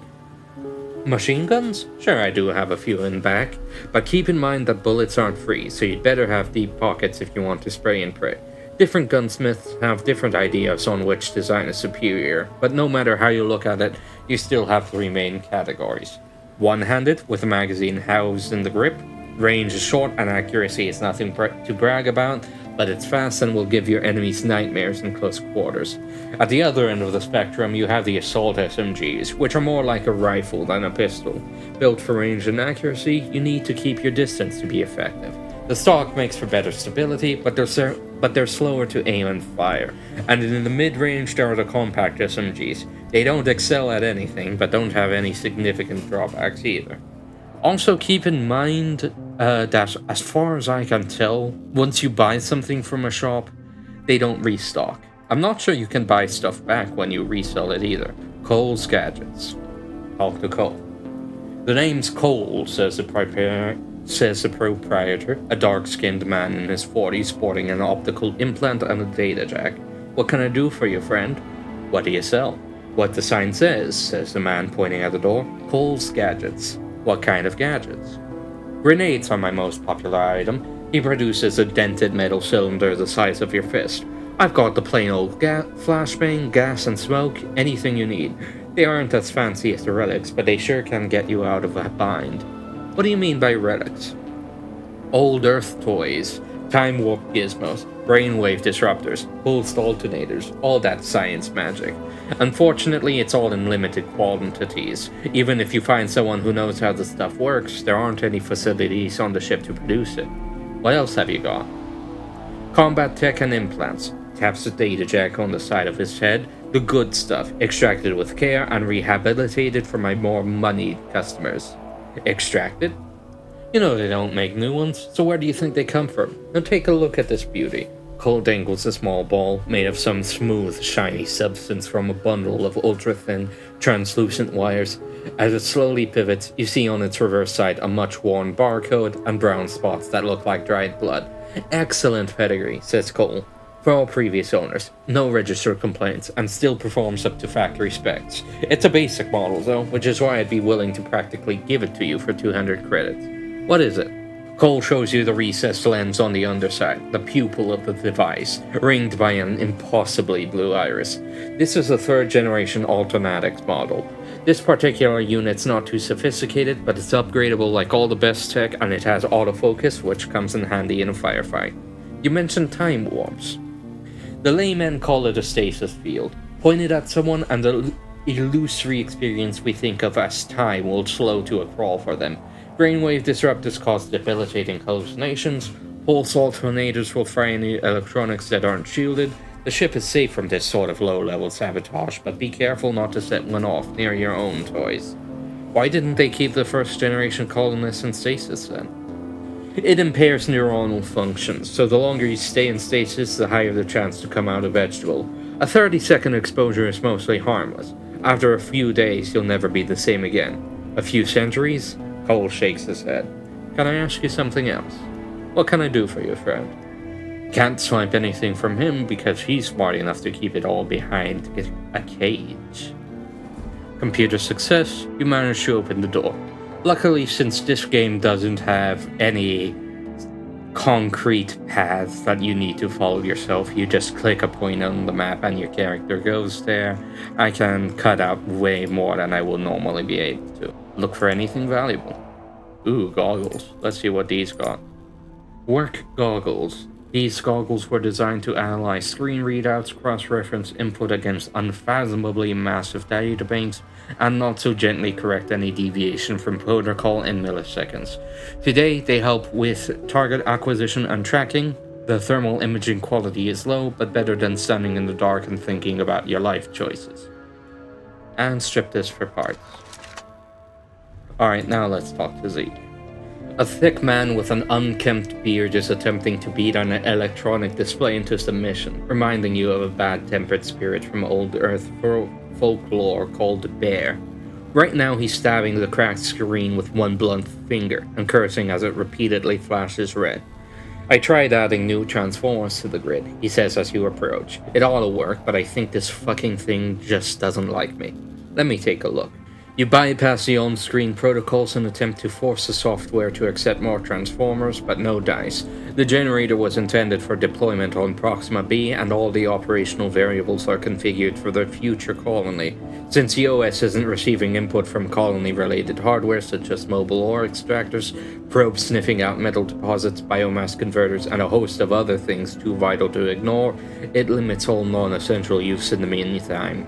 Machine guns? Sure, I do have a few in back, but keep in mind that bullets aren't free, so you'd better have deep pockets if you want to spray and pray. Different gunsmiths have different ideas on which design is superior, but no matter how you look at it, you still have three main categories. One-handed, with a magazine housed in the grip. Range is short and accuracy is nothing to brag about, but it's fast and will give your enemies nightmares in close quarters. At the other end of the spectrum, you have the assault SMGs, which are more like a rifle than a pistol. Built for range and accuracy, you need to keep your distance to be effective. The stock makes for better stability, but they're slower to aim and fire. And in the mid-range, there are the compact SMGs. They don't excel at anything, but don't have any significant drawbacks either. Also, keep in mind that, as far as I can tell, once you buy something from a shop, they don't restock. I'm not sure you can buy stuff back when you resell it either. Cole's Gadgets. Talk to Cole. The name's Cole, says the proprietor, a dark-skinned man in his 40s sporting an optical implant and a data jack. What can I do for you, friend? What do you sell? What the sign says the man pointing at the door. Cole's Gadgets. What kind of gadgets? Grenades are my most popular item. He produces a dented metal cylinder the size of your fist. I've got the plain old flashbang, gas and smoke, anything you need. They aren't as fancy as the relics, but they sure can get you out of a bind. What do you mean by relics? Old Earth toys, time warp gizmos, brainwave disruptors, pulsed alternators, all that science magic. Unfortunately, it's all in limited quantities. Even if you find someone who knows how the stuff works, there aren't any facilities on the ship to produce it. What else have you got? Combat tech and implants. Taps the data jack on the side of his head. The good stuff, extracted with care and rehabilitated for my more moneyed customers. Extracted? You know they don't make new ones, so where do you think they come from? Now take a look at this beauty. Cole dangles a small ball made of some smooth, shiny substance from a bundle of ultra-thin, translucent wires. As it slowly pivots, you see on its reverse side a much-worn barcode and brown spots that look like dried blood. Excellent pedigree, says Cole. For all previous owners, no registered complaints, and still performs up to factory specs. It's a basic model though, which is why I'd be willing to practically give it to you for 200 credits. What is it? Cole shows you the recessed lens on the underside, the pupil of the device, ringed by an impossibly blue iris. This is a third-generation Alternatics model. This particular unit's not too sophisticated, but it's upgradable like all the best tech, and it has autofocus, which comes in handy in a firefight. You mentioned time warps. The laymen call it a stasis field. Pointed at someone, and the illusory experience we think of as time will slow to a crawl for them. Brainwave disruptors cause debilitating hallucinations. Pulse alternators will fry any electronics that aren't shielded. The ship is safe from this sort of low-level sabotage, but be careful not to set one off near your own toys. Why didn't they keep the first-generation colonists in stasis then? It impairs neuronal functions, so the longer you stay in stasis, the higher the chance to come out a vegetable. A 30-second exposure is mostly harmless. After a few days, you'll never be the same again. A few centuries? Cole shakes his head. Can I ask you something else? What can I do for you, friend? Can't swipe anything from him because he's smart enough to keep it all behind a cage. Computer success, you managed to open the door. Luckily, since this game doesn't have any concrete paths that you need to follow yourself, you just click a point on the map and your character goes there. I can cut out way more than I will normally be able to. Look for anything valuable. Ooh, goggles. Let's see what these got. Work goggles. These goggles were designed to analyze screen readouts, cross-reference input against unfathomably massive databanks, and not so gently correct any deviation from protocol in milliseconds. Today, they help with target acquisition and tracking. The thermal imaging quality is low, but better than standing in the dark and thinking about your life choices. And strip this for parts. Alright, now let's talk to Zeke. A thick man with an unkempt beard is attempting to beat an electronic display into submission, reminding you of a bad-tempered spirit from old Earth folklore called Bear. Right now he's stabbing the cracked screen with one blunt finger, and cursing as it repeatedly flashes red. I tried adding new transformers to the grid, he says as you approach. It ought to work, but I think this fucking thing just doesn't like me. Let me take a look. You bypass the on-screen protocols and attempt to force the software to accept more transformers, but no dice. The generator was intended for deployment on Proxima B, and all the operational variables are configured for the future colony. Since the OS isn't receiving input from colony-related hardware such as mobile ore extractors, probes sniffing out metal deposits, biomass converters, and a host of other things too vital to ignore, it limits all non-essential use in the meantime.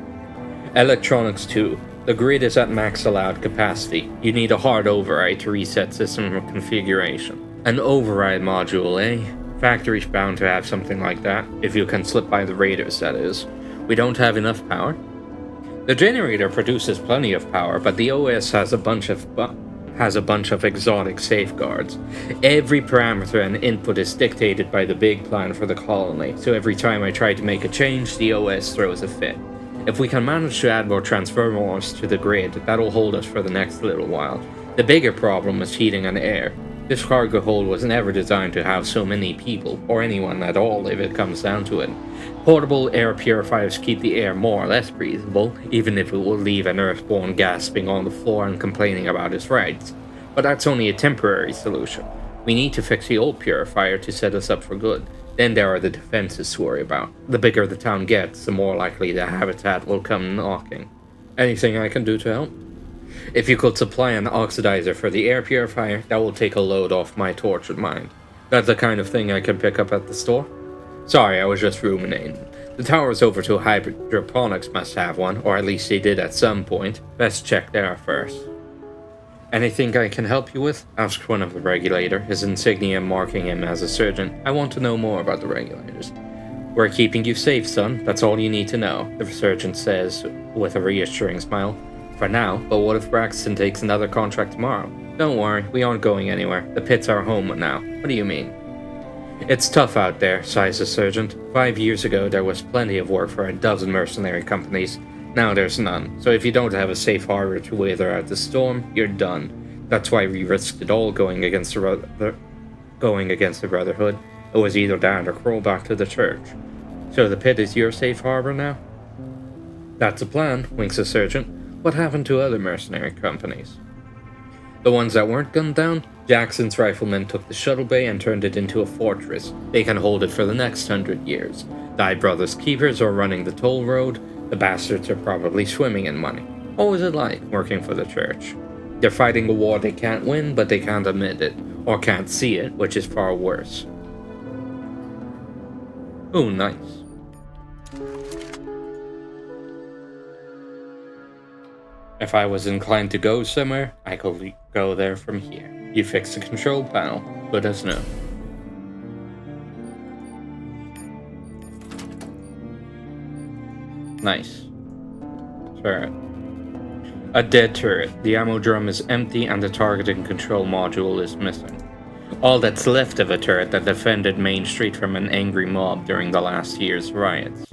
Electronics 2. The grid is at max allowed capacity. You need a hard override to reset system configuration. An override module, eh? Factory's bound to have something like that, if you can slip by the raiders, that is. We don't have enough power? The generator produces plenty of power, but the OS has a bunch of exotic safeguards. Every parameter and input is dictated by the big plan for the colony, so every time I try to make a change, the OS throws a fit. If we can manage to add more transformers to the grid, that'll hold us for the next little while. The bigger problem is heating and air. This cargo hold was never designed to have so many people, or anyone at all if it comes down to it. Portable air purifiers keep the air more or less breathable, even if it will leave an Earthborn gasping on the floor and complaining about his rights. But that's only a temporary solution. We need to fix the old purifier to set us up for good. Then there are the defenses to worry about. The bigger the town gets, the more likely the habitat will come knocking. Anything I can do to help? If you could supply an oxidizer for the air purifier, that will take a load off my tortured mind. That's the kind of thing I can pick up at the store? Sorry, I was just ruminating. The towers over to hydroponics must have one, or at least they did at some point. Best check there first. Anything I can help you with? Asked one of the regulator, his insignia marking him as a surgeon. I want to know more about the regulators. We're keeping you safe, son. That's all you need to know, the surgeon says with a reassuring smile. For now, but what if Braxton takes another contract tomorrow? Don't worry, we aren't going anywhere. The pit's our home now. What do you mean? It's tough out there, sighs the surgeon. 5 years ago, there was plenty of work for a dozen mercenary companies. Now there's none, so if you don't have a safe harbor to weather out the storm, you're done. That's why we risked it all going against the Brotherhood. It was either that or crawl back to the church. So the pit is your safe harbor now? That's the plan, winks the surgeon. What happened to other mercenary companies? The ones that weren't gunned down? Jackson's riflemen took the shuttle bay and turned it into a fortress. They can hold it for the next 100 years. Thy brother's keepers are running the toll road. The bastards are probably swimming in money. What was it like working for the church? They're fighting a war they can't win, but they can't admit it, or can't see it, which is far worse. Oh, nice. If I was inclined to go somewhere, I could go there from here. You fix the control panel, let us know. Nice. Turret. A dead turret. The ammo drum is empty and the targeting control module is missing. All that's left of a turret that defended Main Street from an angry mob during the last year's riots.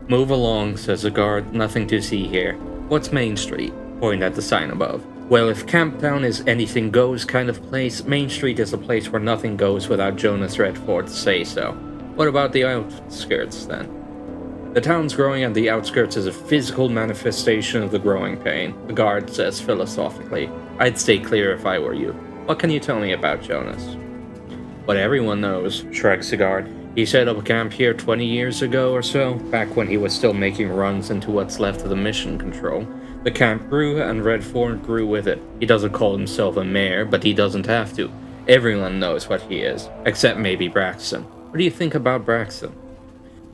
Move along, says the guard. Nothing to see here. What's Main Street? Point at the sign above. Well, if Camptown is anything goes kind of place, Main Street is a place where nothing goes without Jonas Redford to say so. What about the outskirts then? The town's growing at the outskirts is a physical manifestation of the growing pain, the guard says philosophically. I'd stay clear if I were you. What can you tell me about Jonas? What everyone knows, shrugs the guard. He set up a camp here 20 years ago or so, back when he was still making runs into what's left of the mission control. The camp grew, and Redford grew with it. He doesn't call himself a mayor, but he doesn't have to. Everyone knows what he is, except maybe Braxton. What do you think about Braxton?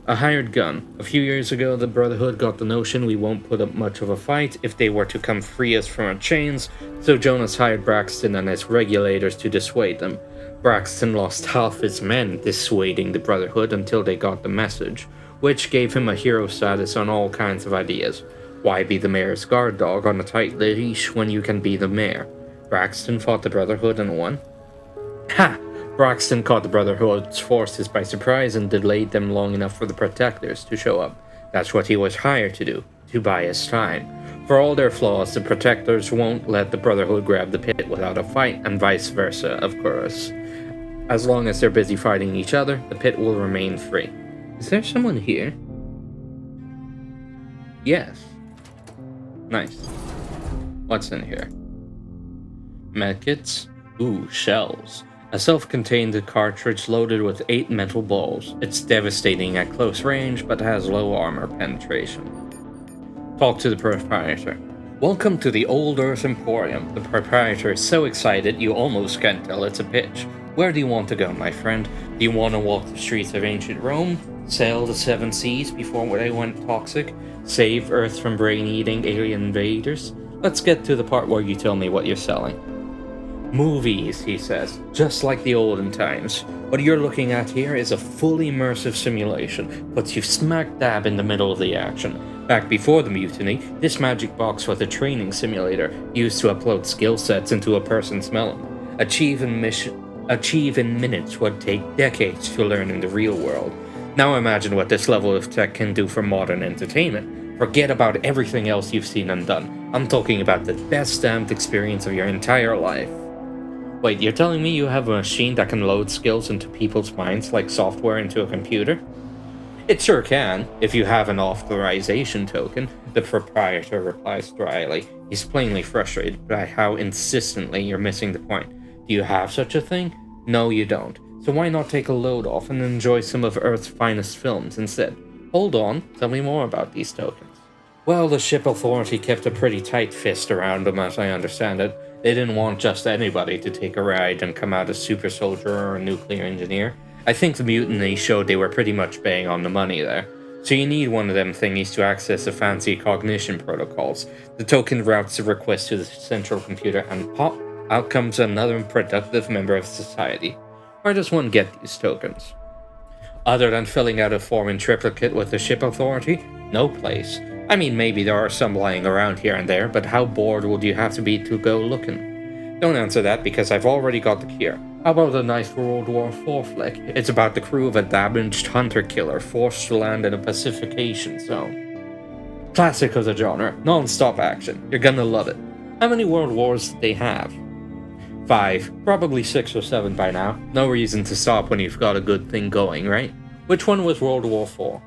A hired gun. A few years ago, the Brotherhood got the notion we won't put up much of a fight if they were to come free us from our chains, so Jonas hired Braxton and his regulators to dissuade them. Braxton lost half his men dissuading the Brotherhood until they got the message, which gave him a hero status on all kinds of ideas. Why be the mayor's guard dog on a tight leash when you can be the mayor? Braxton fought the Brotherhood and won? Ha! Braxton caught the Brotherhood's forces by surprise and delayed them long enough for the Protectors to show up. That's what he was hired to do, to buy his time. For all their flaws, the Protectors won't let the Brotherhood grab the pit without a fight, and vice versa, of course. As long as they're busy fighting each other, the pit will remain free. Is there someone here? Yes. Nice. What's in here? Medkits? Ooh, shells. A self-contained cartridge loaded with 8 metal balls. It's devastating at close range, but has low armor penetration. Talk to the proprietor. Welcome to the Old Earth Emporium. The proprietor is so excited you almost can't tell it's a pitch. Where do you want to go, my friend? Do you want to walk the streets of ancient Rome? Sail the 7 seas before they went toxic? Save Earth from brain-eating alien invaders? Let's get to the part where you tell me what you're selling. Movies, he says, just like the olden times. What you're looking at here is a fully immersive simulation, puts you smack dab in the middle of the action. Back before the mutiny, this magic box was a training simulator used to upload skill sets into a person's melon. Achieve in minutes would take decades to learn in the real world. Now imagine what this level of tech can do for modern entertainment. Forget about everything else you've seen and done. I'm talking about the best damned experience of your entire life. Wait, you're telling me you have a machine that can load skills into people's minds like software into a computer? It sure can, if you have an authorization token, the proprietor replies dryly. He's plainly frustrated by how insistently you're missing the point. Do you have such a thing? No, you don't. So why not take a load off and enjoy some of Earth's finest films instead? Hold on, tell me more about these tokens. Well, the ship authority kept a pretty tight fist around them, as I understand it. They didn't want just anybody to take a ride and come out a super soldier or a nuclear engineer. I think the mutiny showed they were pretty much bang on the money there. So you need one of them thingies to access the fancy cognition protocols. The token routes the request to the central computer and pop, out comes another productive member of society. Where does one get these tokens? Other than filling out a form in triplicate with the ship authority? No place. I mean, maybe there are some lying around here and there, but how bored would you have to be to go looking? Don't answer that, because I've already got the cure. How about a nice World War IV flick? It's about the crew of a damaged hunter-killer forced to land in a pacification zone. Classic of the genre, non-stop action. You're gonna love it. How many world wars did they have? 5, probably 6 or 7 by now. No reason to stop when you've got a good thing going, right? Which one was World War IV?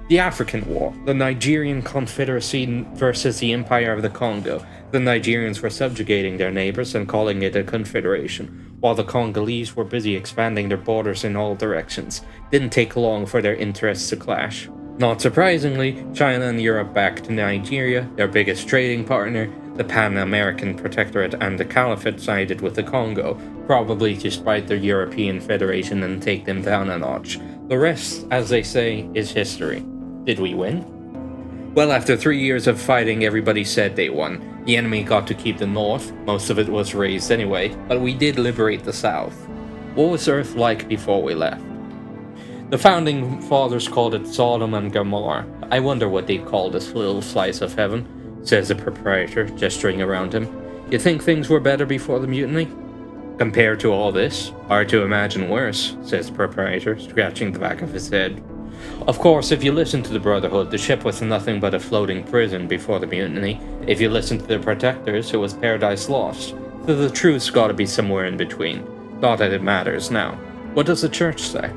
The African War, the Nigerian Confederacy versus the Empire of the Congo. The Nigerians were subjugating their neighbors and calling it a confederation, while the Congolese were busy expanding their borders in all directions. Didn't take long for their interests to clash. Not surprisingly, China and Europe backed Nigeria, their biggest trading partner. The Pan-American Protectorate and the Caliphate sided with the Congo, probably to spite their European Federation and take them down a notch. The rest, as they say, is history. Did we win? Well, after 3 years of fighting, everybody said they won. The enemy got to keep the north, most of it was razed anyway, but we did liberate the south. What was Earth like before we left? The founding fathers called it Sodom and Gomorrah. I wonder what they'd call this little slice of heaven, says the proprietor, gesturing around him. You think things were better before the mutiny? Compared to all this, hard to imagine worse, says the proprietor, scratching the back of his head. Of course, if you listen to the Brotherhood, the ship was nothing but a floating prison before the mutiny. If you listen to the Protectors, it was paradise lost. So the truth's gotta be somewhere in between. Not that it matters now. What does the Church say?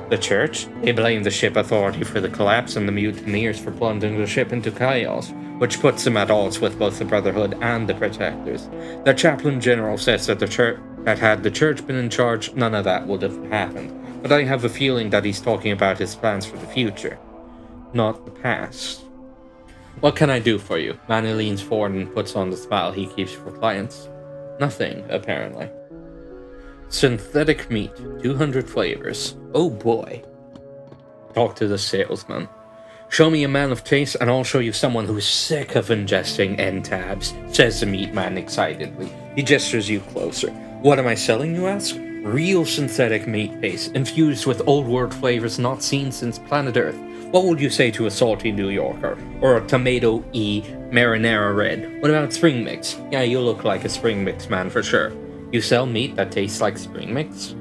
The Church? They blame the ship authority for the collapse and the mutineers for plunging the ship into chaos, which puts them at odds with both the Brotherhood and the Protectors. Their chaplain general says that had the Church been in charge, none of that would have happened. But I have a feeling that he's talking about his plans for the future, not the past. What can I do for you? Manny leans forward and puts on the smile he keeps for clients. Nothing, apparently. Synthetic meat, 200 flavors. Oh boy. Talk to the salesman. Show me a man of taste and I'll show you someone who's sick of ingesting end-tabs, says the meat man excitedly. He gestures you closer. What am I selling, you ask? Real synthetic meat paste, infused with old world flavors not seen since planet Earth. What would you say to a salty New Yorker? Or a tomato-y marinara red? What about spring mix? Yeah, you look like a spring mix man for sure. You sell meat that tastes like spring mix?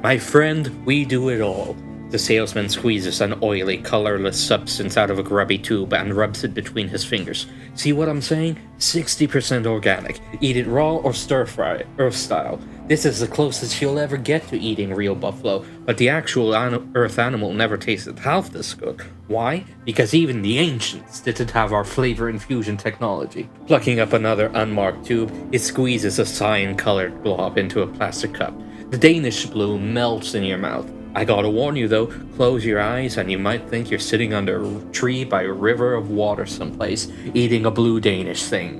My friend, we do it all. The salesman squeezes an oily, colorless substance out of a grubby tube and rubs it between his fingers. See what I'm saying? 60% organic. Eat it raw or stir-fry, Earth style. This is the closest you'll ever get to eating real buffalo, but the actual Earth animal never tasted half this good. Why? Because even the ancients didn't have our flavor infusion technology. Plucking up another unmarked tube, it squeezes a cyan-colored blob into a plastic cup. The Danish blue melts in your mouth. I gotta warn you though, close your eyes and you might think you're sitting under a tree by a river of water someplace, eating a blue Danish thing.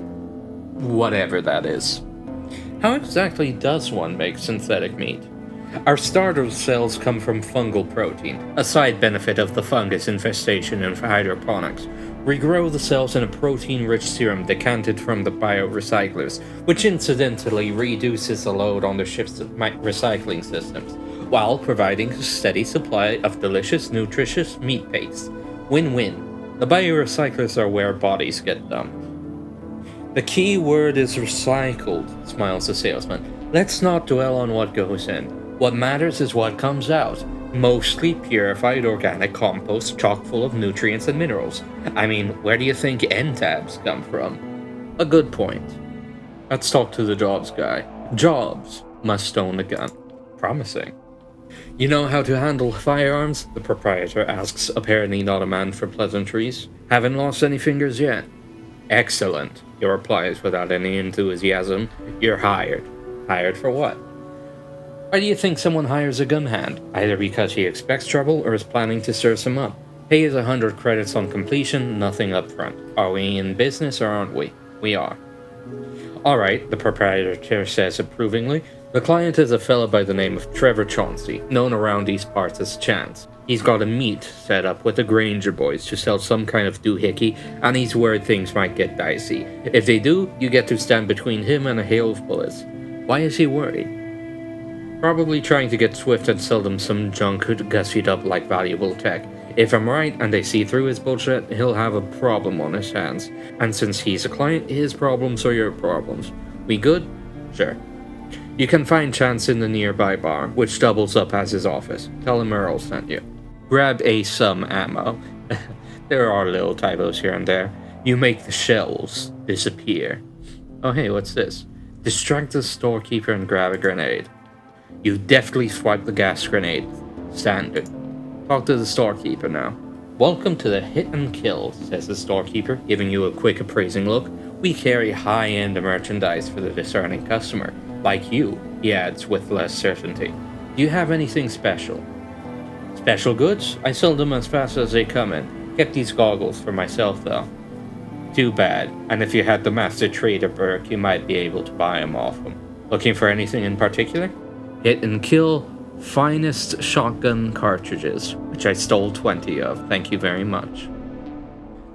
Whatever that is. How exactly does one make synthetic meat? Our starter cells come from fungal protein, a side benefit of the fungus infestation in hydroponics. We grow the cells in a protein-rich serum decanted from the biorecyclers, which incidentally reduces the load on the ship's recycling systems, while providing a steady supply of delicious, nutritious meat paste. Win-win. The biorecyclers are where bodies get dumped. The key word is recycled, smiles the salesman. Let's not dwell on what goes in. What matters is what comes out. Mostly purified organic compost chock full of nutrients and minerals. I mean, where do you think end tabs come from? A good point. Let's talk to the Jobs guy. Jobs must own a gun. Promising. You know how to handle firearms? The proprietor asks, apparently not a man for pleasantries. Haven't lost any fingers yet. Excellent, he replies without any enthusiasm. You're hired. Hired for what? Why do you think someone hires a gun hand? Either because he expects trouble or is planning to stir some up. Pay is 100 credits on completion, nothing up front. Are we in business or aren't we? We are. Alright, the proprietor says approvingly. The client is a fella by the name of Trevor Chauncey, known around these parts as Chance. He's got a meet set up with the Granger boys to sell some kind of doohickey, and he's worried things might get dicey. If they do, you get to stand between him and a hail of bullets. Why is he worried? Probably trying to get Swift and sell them some junk gussied up like valuable tech. If I'm right and they see through his bullshit, he'll have a problem on his hands. And since he's a client, his problems are your problems. We good? Sure. You can find Chance in the nearby bar, which doubles up as his office. Tell him Earl sent you. Grab some ammo. There are little typos here and there. You make the shells disappear. Oh hey, what's this? Distract the storekeeper and grab a grenade. You deftly swipe the gas grenade. Standard. Talk to the storekeeper now. Welcome to the hit and kill, says the storekeeper, giving you a quick appraising look. We carry high-end merchandise for the discerning customer. Like you, he adds with less certainty. Do you have anything special? Special goods? I sell them as fast as they come in. Kept these goggles for myself, though. Too bad. And if you had the Master Trader perk, you might be able to buy them off him. Looking for anything in particular? Hit and kill, finest shotgun cartridges, which I stole 20 of, thank you very much.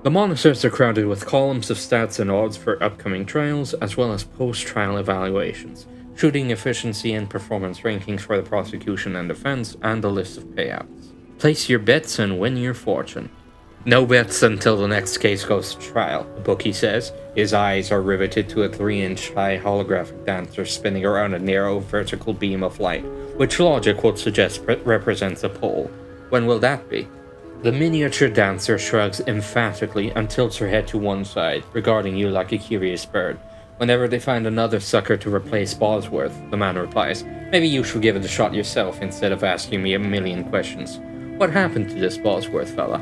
The monitors are crowded with columns of stats and odds for upcoming trials, as well as post-trial evaluations, shooting efficiency and performance rankings for the prosecution and defense, and a list of payouts. Place your bets and win your fortune. No bets until the next case goes to trial, the bookie says. His eyes are riveted to a 3-inch high holographic dancer spinning around a narrow vertical beam of light, which logic would suggest represents a pole. When will that be? The miniature dancer shrugs emphatically and tilts her head to one side, regarding you like a curious bird. Whenever they find another sucker to replace Bosworth, the man replies, maybe you should give it a shot yourself instead of asking me a million questions. What happened to this Bosworth fella?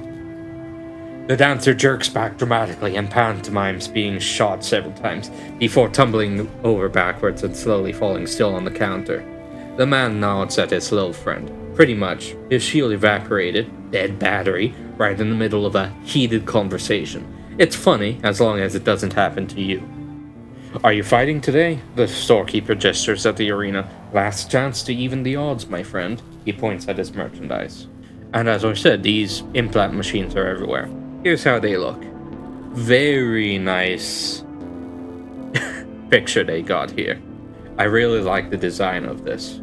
The dancer jerks back dramatically and pantomimes being shot several times, before tumbling over backwards and slowly falling still on the counter. The man nods at his little friend. Pretty much, his shield evaporated, dead battery, right in the middle of a heated conversation. It's funny, as long as it doesn't happen to you. Are you fighting today? The storekeeper gestures at the arena. Last chance to even the odds, my friend. He points at his merchandise. And as I said, these implant machines are everywhere. Here's how they look. Very nice picture they got here. I really like the design of this.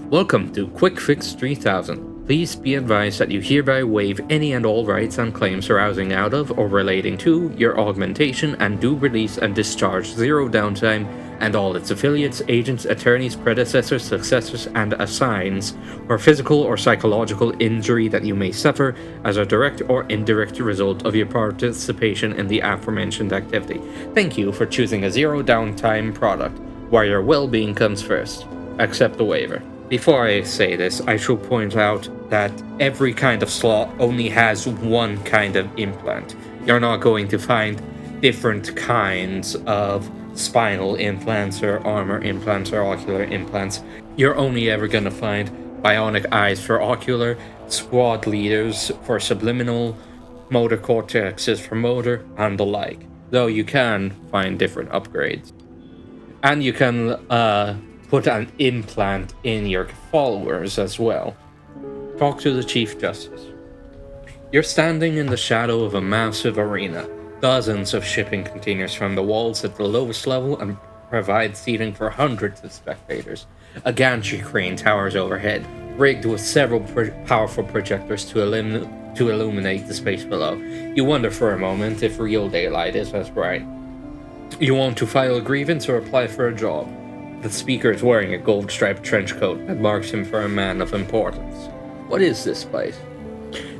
Welcome to Quick Fix 3000. Please be advised that you hereby waive any and all rights and claims arising out of or relating to your augmentation and do release and discharge Zero Downtime and all its affiliates, agents, attorneys, predecessors, successors, and assigns for physical or psychological injury that you may suffer as a direct or indirect result of your participation in the aforementioned activity. Thank you for choosing a Zero Downtime product, where your well-being comes first. Accept the waiver. Before I say this, I should point out that every kind of slot only has one kind of implant. You're not going to find different kinds of spinal implants or armor implants or ocular implants. You're only ever going to find bionic eyes for ocular, squad leaders for subliminal, motor cortexes for motor, and the like. Though you can find different upgrades. And you can put an implant in your followers as well. Talk to the Chief Justice. You're standing in the shadow of a massive arena. Dozens of shipping containers from the walls at the lowest level and provide seating for hundreds of spectators. A gantry crane towers overhead, rigged with several powerful projectors to illuminate the space below. You wonder for a moment if real daylight is as bright. You want to file a grievance or apply for a job. The speaker is wearing a gold-striped trench coat that marks him for a man of importance. What is this place?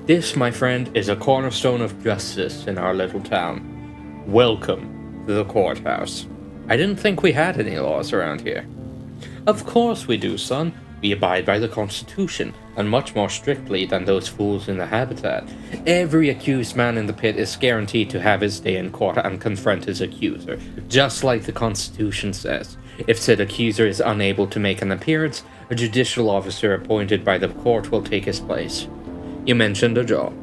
This, my friend, is a cornerstone of justice in our little town. Welcome to the courthouse. I didn't think we had any laws around here. Of course we do, son. We abide by the Constitution, and much more strictly than those fools in the Habitat. Every accused man in the pit is guaranteed to have his day in court and confront his accuser, just like the Constitution says. If said accuser is unable to make an appearance, a judicial officer appointed by the court will take his place. You mentioned a job.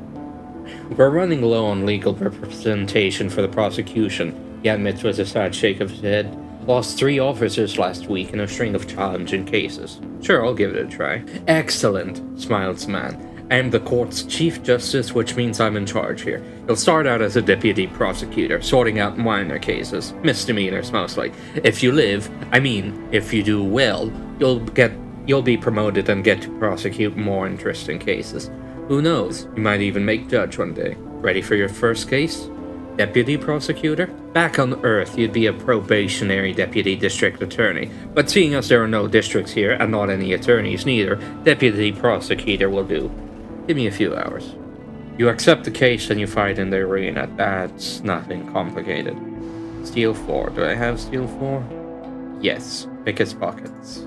We're running low on legal representation for the prosecution, he admits with a sad shake of his head. Lost 3 officers last week in a string of challenging cases. Sure, I'll give it a try. Excellent, smiled the man. I am the court's Chief Justice, which means I'm in charge here. You'll start out as a deputy prosecutor, sorting out minor cases, misdemeanors mostly. If you if you do well, you'll be promoted and get to prosecute more interesting cases. Who knows, you might even make judge one day. Ready for your first case? Deputy prosecutor? Back on Earth, you'd be a probationary deputy district attorney, but seeing as there are no districts here, and not any attorneys neither, deputy prosecutor will do. Give me a few hours. You accept the case and you fight in the arena. That's nothing complicated. Steel 4. Do I have Steel 4? Yes. Pick his pockets.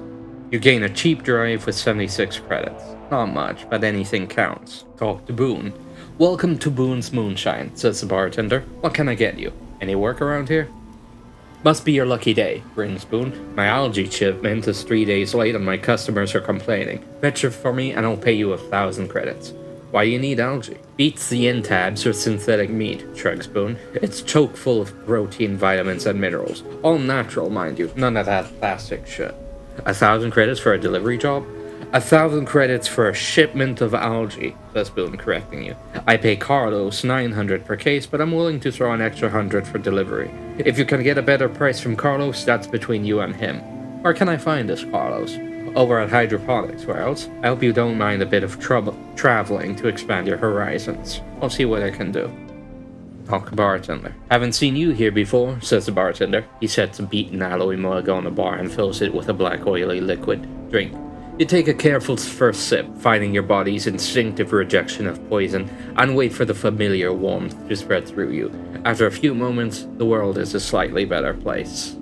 You gain a cheap drive with 76 credits. Not much, but anything counts. Talk to Boone. Welcome to Boone's Moonshine, says the bartender. What can I get you? Any work around here? Must be your lucky day, grins Boone. My algae shipment is 3 days late and my customers are complaining. Fetch it for me and I'll pay you 1,000 credits. Why do you need algae? Beats the intabs or synthetic meat, shrugs Boone. It's chock full of protein, vitamins, and minerals. All natural, mind you. None of that plastic shit. 1,000 credits for a delivery job? 1,000 credits for a shipment of algae, says Boone, correcting you. I pay Carlos 900 per case, but I'm willing to throw an extra 100 for delivery. If you can get a better price from Carlos, that's between you and him. Where can I find this Carlos? Over at Hydroponics, where else? I hope you don't mind a bit of traveling to expand your horizons. I'll see what I can do. Talk bartender. Haven't seen you here before, says the bartender. He sets a beaten alloy mug on the bar and fills it with a black oily liquid. Drink. You take a careful first sip, finding your body's instinctive rejection of poison, and wait for the familiar warmth to spread through you. After a few moments, the world is a slightly better place.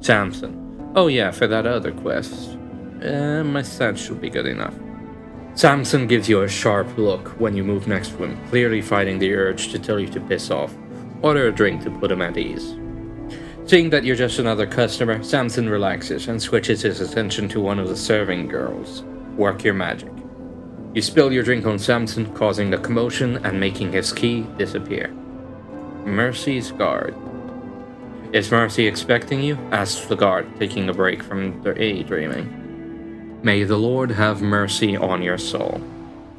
Samson. Oh yeah, for that other quest. My sense should be good enough. Samson gives you a sharp look when you move next to him, clearly fighting the urge to tell you to piss off. Order a drink to put him at ease. Seeing that you're just another customer, Samson relaxes and switches his attention to one of the serving girls. Work your magic. You spill your drink on Samson, causing a commotion and making his key disappear. Mercy's guard. Is Mercy expecting you? Asks the guard, taking a break from their daydreaming. May the Lord have mercy on your soul.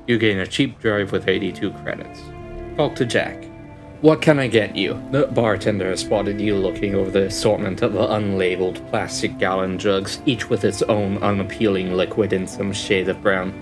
You gain a cheap drive with 82 credits. Talk to Jack. What can I get you? The bartender has spotted you looking over the assortment of unlabeled plastic gallon jugs, each with its own unappealing liquid in some shade of brown.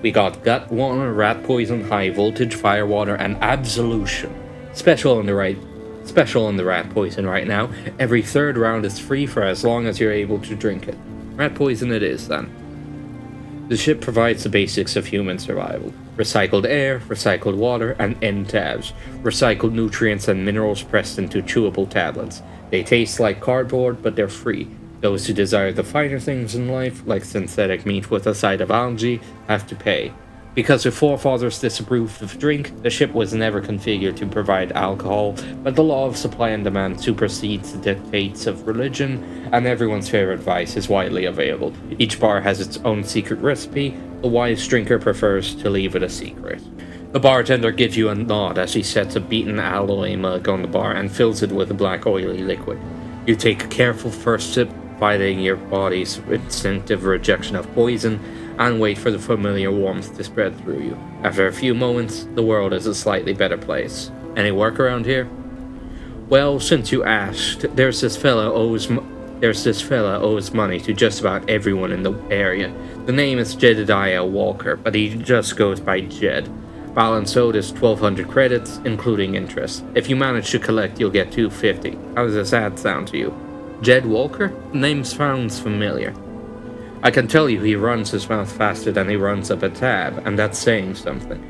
We got Gut Water, Rat Poison, High Voltage, Fire Water, and Absolution. Special on the Rat Poison right now. Every third round is free for as long as you're able to drink it. Rat Poison it is, then. The ship provides the basics of human survival. Recycled air, recycled water, and end tabs. Recycled nutrients and minerals pressed into chewable tablets. They taste like cardboard, but they're free. Those who desire the finer things in life, like synthetic meat with a side of algae, have to pay. Because their forefathers disapproved of drink, the ship was never configured to provide alcohol, but the law of supply and demand supersedes the dictates of religion, and everyone's favorite vice is widely available. Each bar has its own secret recipe. The wise drinker prefers to leave it a secret. The bartender gives you a nod as he sets a beaten alloy mug on the bar and fills it with a black oily liquid. You take a careful first sip, fighting your body's instinctive rejection of poison, and wait for the familiar warmth to spread through you. After a few moments, the world is a slightly better place. Any work around here? Well, since you asked, there's this fella owes money to just about everyone in the area. The name is Jedediah Walker, but he just goes by Jed. Balance owed is 1,200 credits, including interest. If you manage to collect, you'll get 250. How does that sound to you? Jed Walker? The name sounds familiar. I can tell you he runs his mouth faster than he runs up a tab, and that's saying something.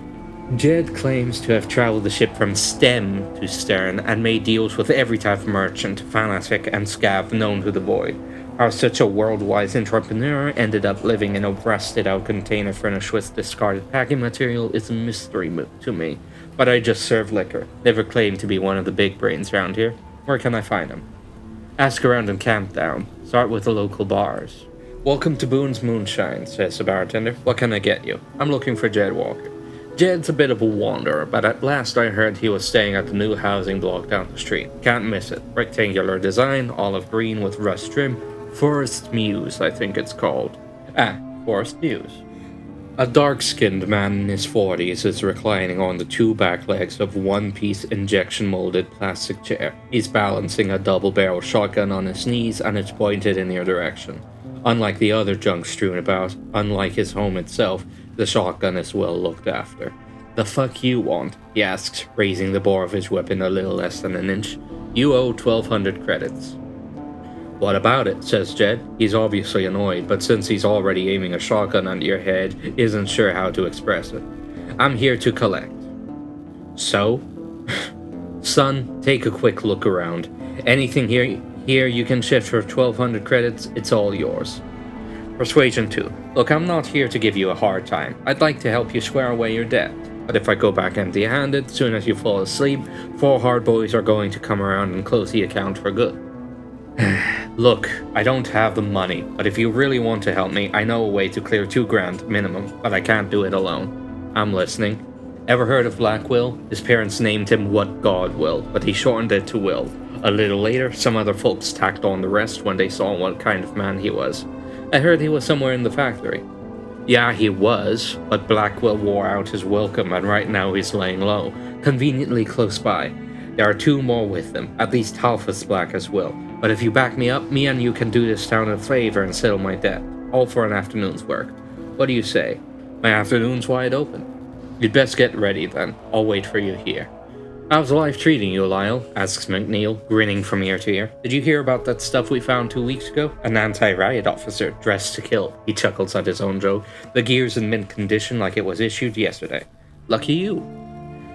Jed claims to have traveled the ship from stem to stern and made deals with every type of merchant, fanatic, and scav known to the void. How such a worldwide entrepreneur ended up living in a rusted-out container furnished with discarded packing material is a mystery to me, but I just serve liquor. Never claimed to be one of the big brains around here. Where can I find him? Ask around and camp down. Start with the local bars. Welcome to Boone's Moonshine, says the bartender. What can I get you? I'm looking for Jed Walker. Jed's a bit of a wanderer, but at last I heard he was staying at the new housing block down the street. Can't miss it. Rectangular design, olive green with rust trim. Forest Muse, I think it's called. Forest Muse. A dark-skinned man in his 40s is reclining on the two back legs of one-piece injection-molded plastic chair. He's balancing a double-barrel shotgun on his knees and it's pointed in your direction. Unlike the other junk strewn about, unlike his home itself, the shotgun is well looked after. The fuck you want? He asks, raising the bore of his weapon a little less than an inch. You owe 1,200 credits. What about it? Says Jed. He's obviously annoyed, but since he's already aiming a shotgun under your head, isn't sure how to express it. I'm here to collect. So? Son, take a quick look around. Anything here you can shift for 1,200 credits, it's all yours. Persuasion 2. Look, I'm not here to give you a hard time. I'd like to help you square away your debt. But if I go back empty-handed, soon as you fall asleep, 4 hard boys are going to come around and close the account for good. Look, I don't have the money, but if you really want to help me, I know a way to clear $2,000 minimum, but I can't do it alone. I'm listening. Ever heard of Black Will? His parents named him What God Will, but he shortened it to Will. A little later, some other folks tacked on the rest when they saw what kind of man he was. I heard he was somewhere in the factory. Yeah, he was, but Blackwell wore out his welcome and right now he's laying low, conveniently close by. There are 2 more with him, at least half as black as Will. But if you back me up, me and you can do this town a favor and settle my debt. All for an afternoon's work. What do you say? My afternoon's wide open. You'd best get ready then. I'll wait for you here. How's life treating you, Lyle? Asks McNeil, grinning from ear to ear. Did you hear about that stuff we found 2 weeks ago? An anti-riot officer dressed to kill. He chuckles at his own joke. The gear's in mint condition like it was issued yesterday. Lucky you.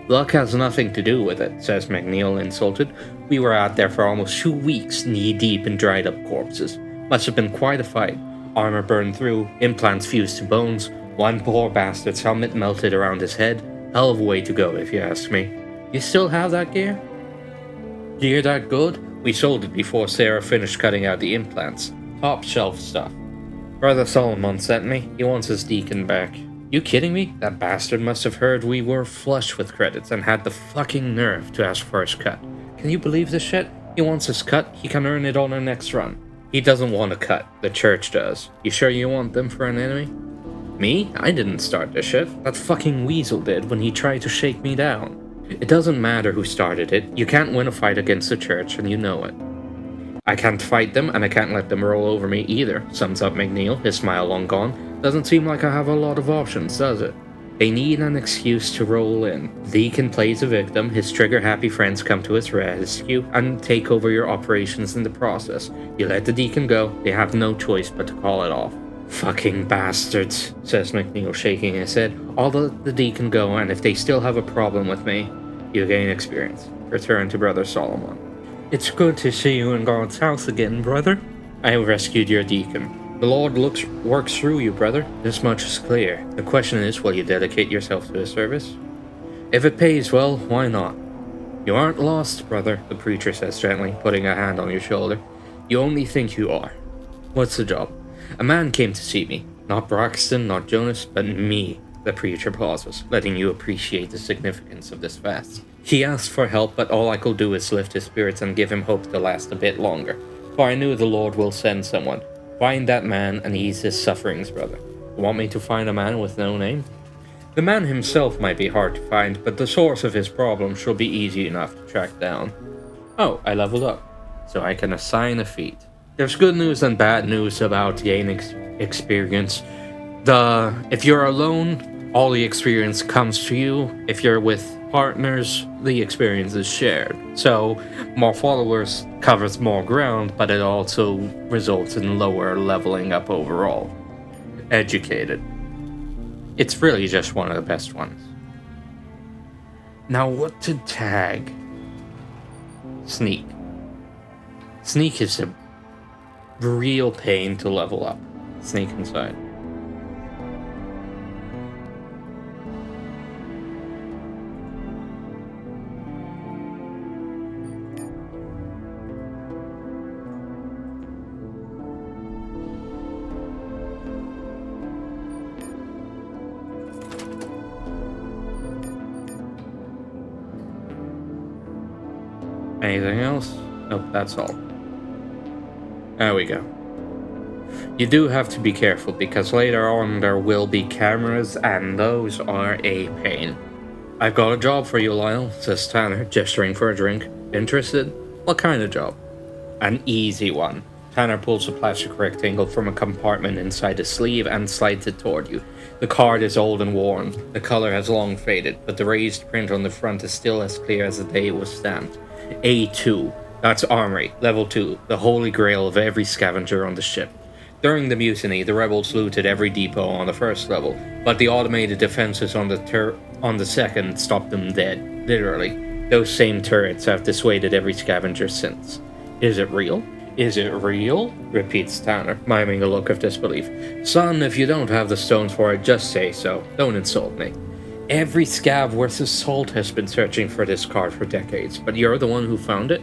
Luck has nothing to do with it, says McNeil, insulted. We were out there for almost 2 weeks, knee-deep in dried-up corpses. Must have been quite a fight. Armor burned through, implants fused to bones, one poor bastard's helmet melted around his head. Hell of a way to go, if you ask me. You still have that gear? Gear that good? We sold it before Sarah finished cutting out the implants. Top shelf stuff. Brother Solomon sent me. He wants his deacon back. You kidding me? That bastard must have heard we were flush with credits and had the fucking nerve to ask for his cut. Can you believe this shit? He wants his cut, he can earn it on our next run. He doesn't want a cut, the church does. You sure you want them for an enemy? Me? I didn't start this shit. That fucking weasel did when he tried to shake me down. It doesn't matter who started it, you can't win a fight against the church and you know it. I can't fight them, and I can't let them roll over me either, sums up McNeil, his smile long gone. Doesn't seem like I have a lot of options, does it? They need an excuse to roll in. Deacon plays a victim, his trigger-happy friends come to his rescue, and take over your operations in the process. You let the Deacon go, they have no choice but to call it off. Fucking bastards, says McNeil, shaking his head. I'll let the Deacon go, and if they still have a problem with me, you gain experience. Return to Brother Solomon. It's good to see you in God's house again, brother. I have rescued your Deacon. The Lord works through you, brother. This much is clear. The question is, will you dedicate yourself to his service? If it pays well, why not? You aren't lost, brother, the preacher says gently, putting a hand on your shoulder. You only think you are. What's the job? A man came to see me. Not Braxton, not Jonas, but me. The preacher pauses, letting you appreciate the significance of this fast. He asked for help, but all I could do is lift his spirits and give him hope to last a bit longer. For I knew the Lord will send someone. Find that man and ease his sufferings, brother. You want me to find a man with no name? The man himself might be hard to find, but the source of his problem should be easy enough to track down. Oh, I leveled up, so I can assign a feat. There's good news and bad news about gaining experience. If you're alone, all the experience comes to you. If you're with partners, the experience is shared. So, more followers covers more ground, but it also results in lower leveling up overall. Educated. It's really just one of the best ones. Now what to tag? Sneak. Sneak is a real pain to level up. Sneak inside. Anything else? Nope, that's all. There we go. You do have to be careful, because later on there will be cameras, and those are a pain. I've got a job for you, Lyle, says Tanner, gesturing for a drink. Interested? What kind of job? An easy one. Tanner pulls a plastic rectangle from a compartment inside his sleeve and slides it toward you. The card is old and worn. The color has long faded, but the raised print on the front is still as clear as the day it was stamped. A2. That's Armory, Level 2, the holy grail of every scavenger on the ship. During the mutiny, the rebels looted every depot on the first level, but the automated defenses on the second stopped them dead, literally. Those same turrets have dissuaded every scavenger since. Is it real? Is it real? Repeats Tanner, miming a look of disbelief. Son, if you don't have the stones for it, just say so. Don't insult me. Every scav worth his salt has been searching for this card for decades, but you're the one who found it?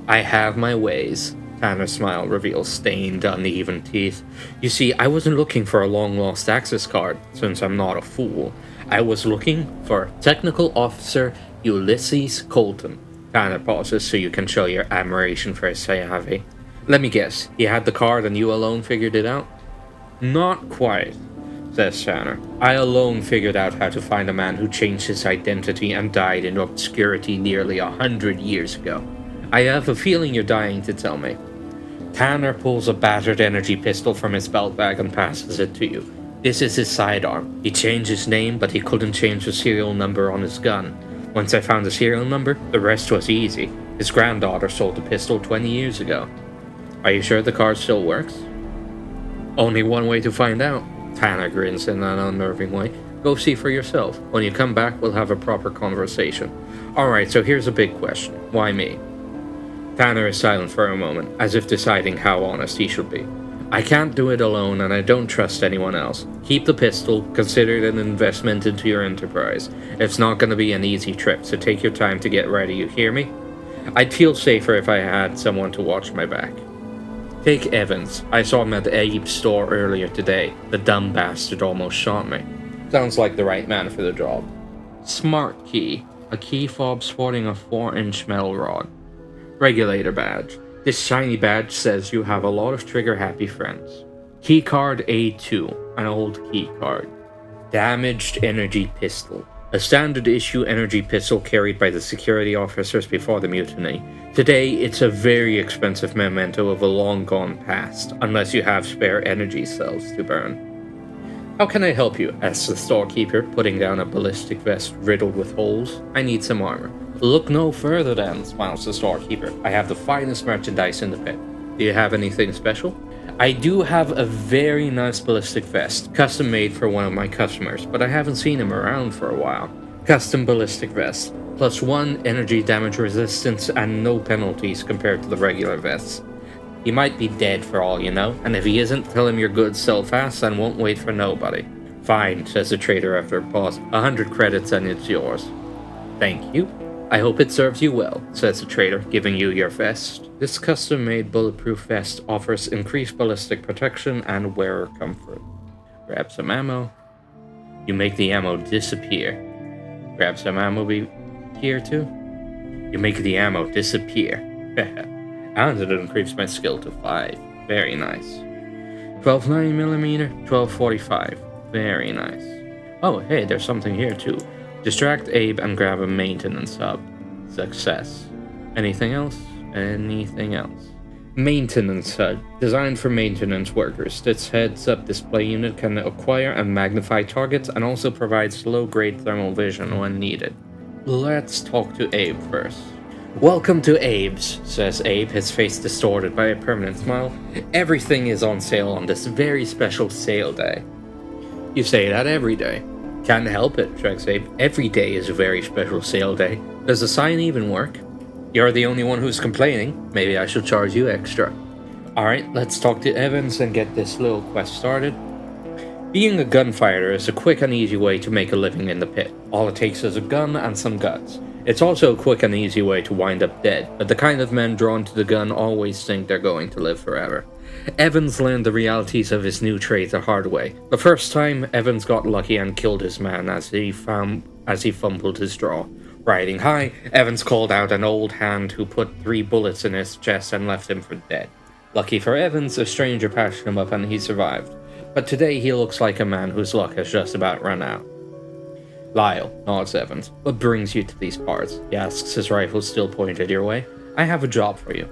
I have my ways. Tanner's smile reveals stained, uneven teeth. You see, I wasn't looking for a long-lost access card, since I'm not a fool. I was looking for Technical Officer Ulysses Colton. Tanner pauses so you can show your admiration for his savvy. Let me guess, he had the card and you alone figured it out? Not quite, says Tanner. I alone figured out how to find a man who changed his identity and died in obscurity nearly 100 years ago. I have a feeling you're dying to tell me. Tanner pulls a battered energy pistol from his belt bag and passes it to you. This is his sidearm. He changed his name, but he couldn't change the serial number on his gun. Once I found the serial number, the rest was easy. His granddaughter sold the pistol 20 years ago. Are you sure the card still works? Only one way to find out. Tanner grins in an unnerving way. Go see for yourself. When you come back, we'll have a proper conversation. Alright, so here's a big question. Why me? Tanner is silent for a moment, as if deciding how honest he should be. I can't do it alone, and I don't trust anyone else. Keep the pistol, consider it an investment into your enterprise. It's not going to be an easy trip, so take your time to get ready, you hear me? I'd feel safer if I had someone to watch my back. Take Evans. I saw him at the Abe's store earlier today. The dumb bastard almost shot me. Sounds like the right man for the job. Smart Key. A key fob sporting a 4-inch metal rod. Regulator badge. This shiny badge says you have a lot of trigger-happy friends. Keycard A2, an old key card. Damaged energy pistol. a standard issue energy pistol carried by the security officers before the mutiny. Today, it's a very expensive memento of a long gone past, unless you have spare energy cells to burn. How can I help you? Asks the storekeeper, putting down a ballistic vest riddled with holes. I need some armor. Look no further then, smiles the storekeeper. I have the finest merchandise in the pit. Do you have anything special? I do have a very nice ballistic vest, custom made for one of my customers, but I haven't seen him around for a while. Custom ballistic vest, +1 energy damage resistance and no penalties compared to the regular vests. He might be dead for all you know, and if he isn't, tell him your goods sell fast and won't wait for nobody. Fine, says the trader after a pause. 100 credits and it's yours. Thank you. I hope it serves you well, says the trader, giving you your vest. This custom-made bulletproof vest offers increased ballistic protection and wearer comfort. Grab some ammo. You make the ammo disappear. Grab some ammo here too. You make the ammo disappear. And it increased my skill to 5. Very nice. 12 9mm, 1245. Very nice. Oh, hey, there's something here too. Distract Abe and grab a maintenance hub. Success. Anything else? Anything else? Maintenance HUD. Designed for maintenance workers. This heads-up display unit can acquire and magnify targets and also provides low-grade thermal vision when needed. Let's talk to Abe first. Welcome to Abe's, says Abe, his face distorted by a permanent smile. Everything is on sale on this very special sale day. You say that every day. Can't help it, shrugs Abe. Every day is a very special sale day. Does the sign even work? You're the only one who's complaining. Maybe I should charge you extra. Alright, let's talk to Evans and get this little quest started. Being a gunfighter is a quick and easy way to make a living in the pit. All it takes is a gun and some guts. It's also a quick and easy way to wind up dead, but the kind of men drawn to the gun always think they're going to live forever. Evans learned the realities of his new trade the hard way. The first time, Evans got lucky and killed his man as he fumbled his draw. Riding high, Evans called out an old hand who put 3 bullets in his chest and left him for dead. Lucky for Evans, a stranger patched him up and he survived. But today he looks like a man whose luck has just about run out. Lyle, nods Evans. What brings you to these parts? He asks, his rifle still pointed your way. I have a job for you.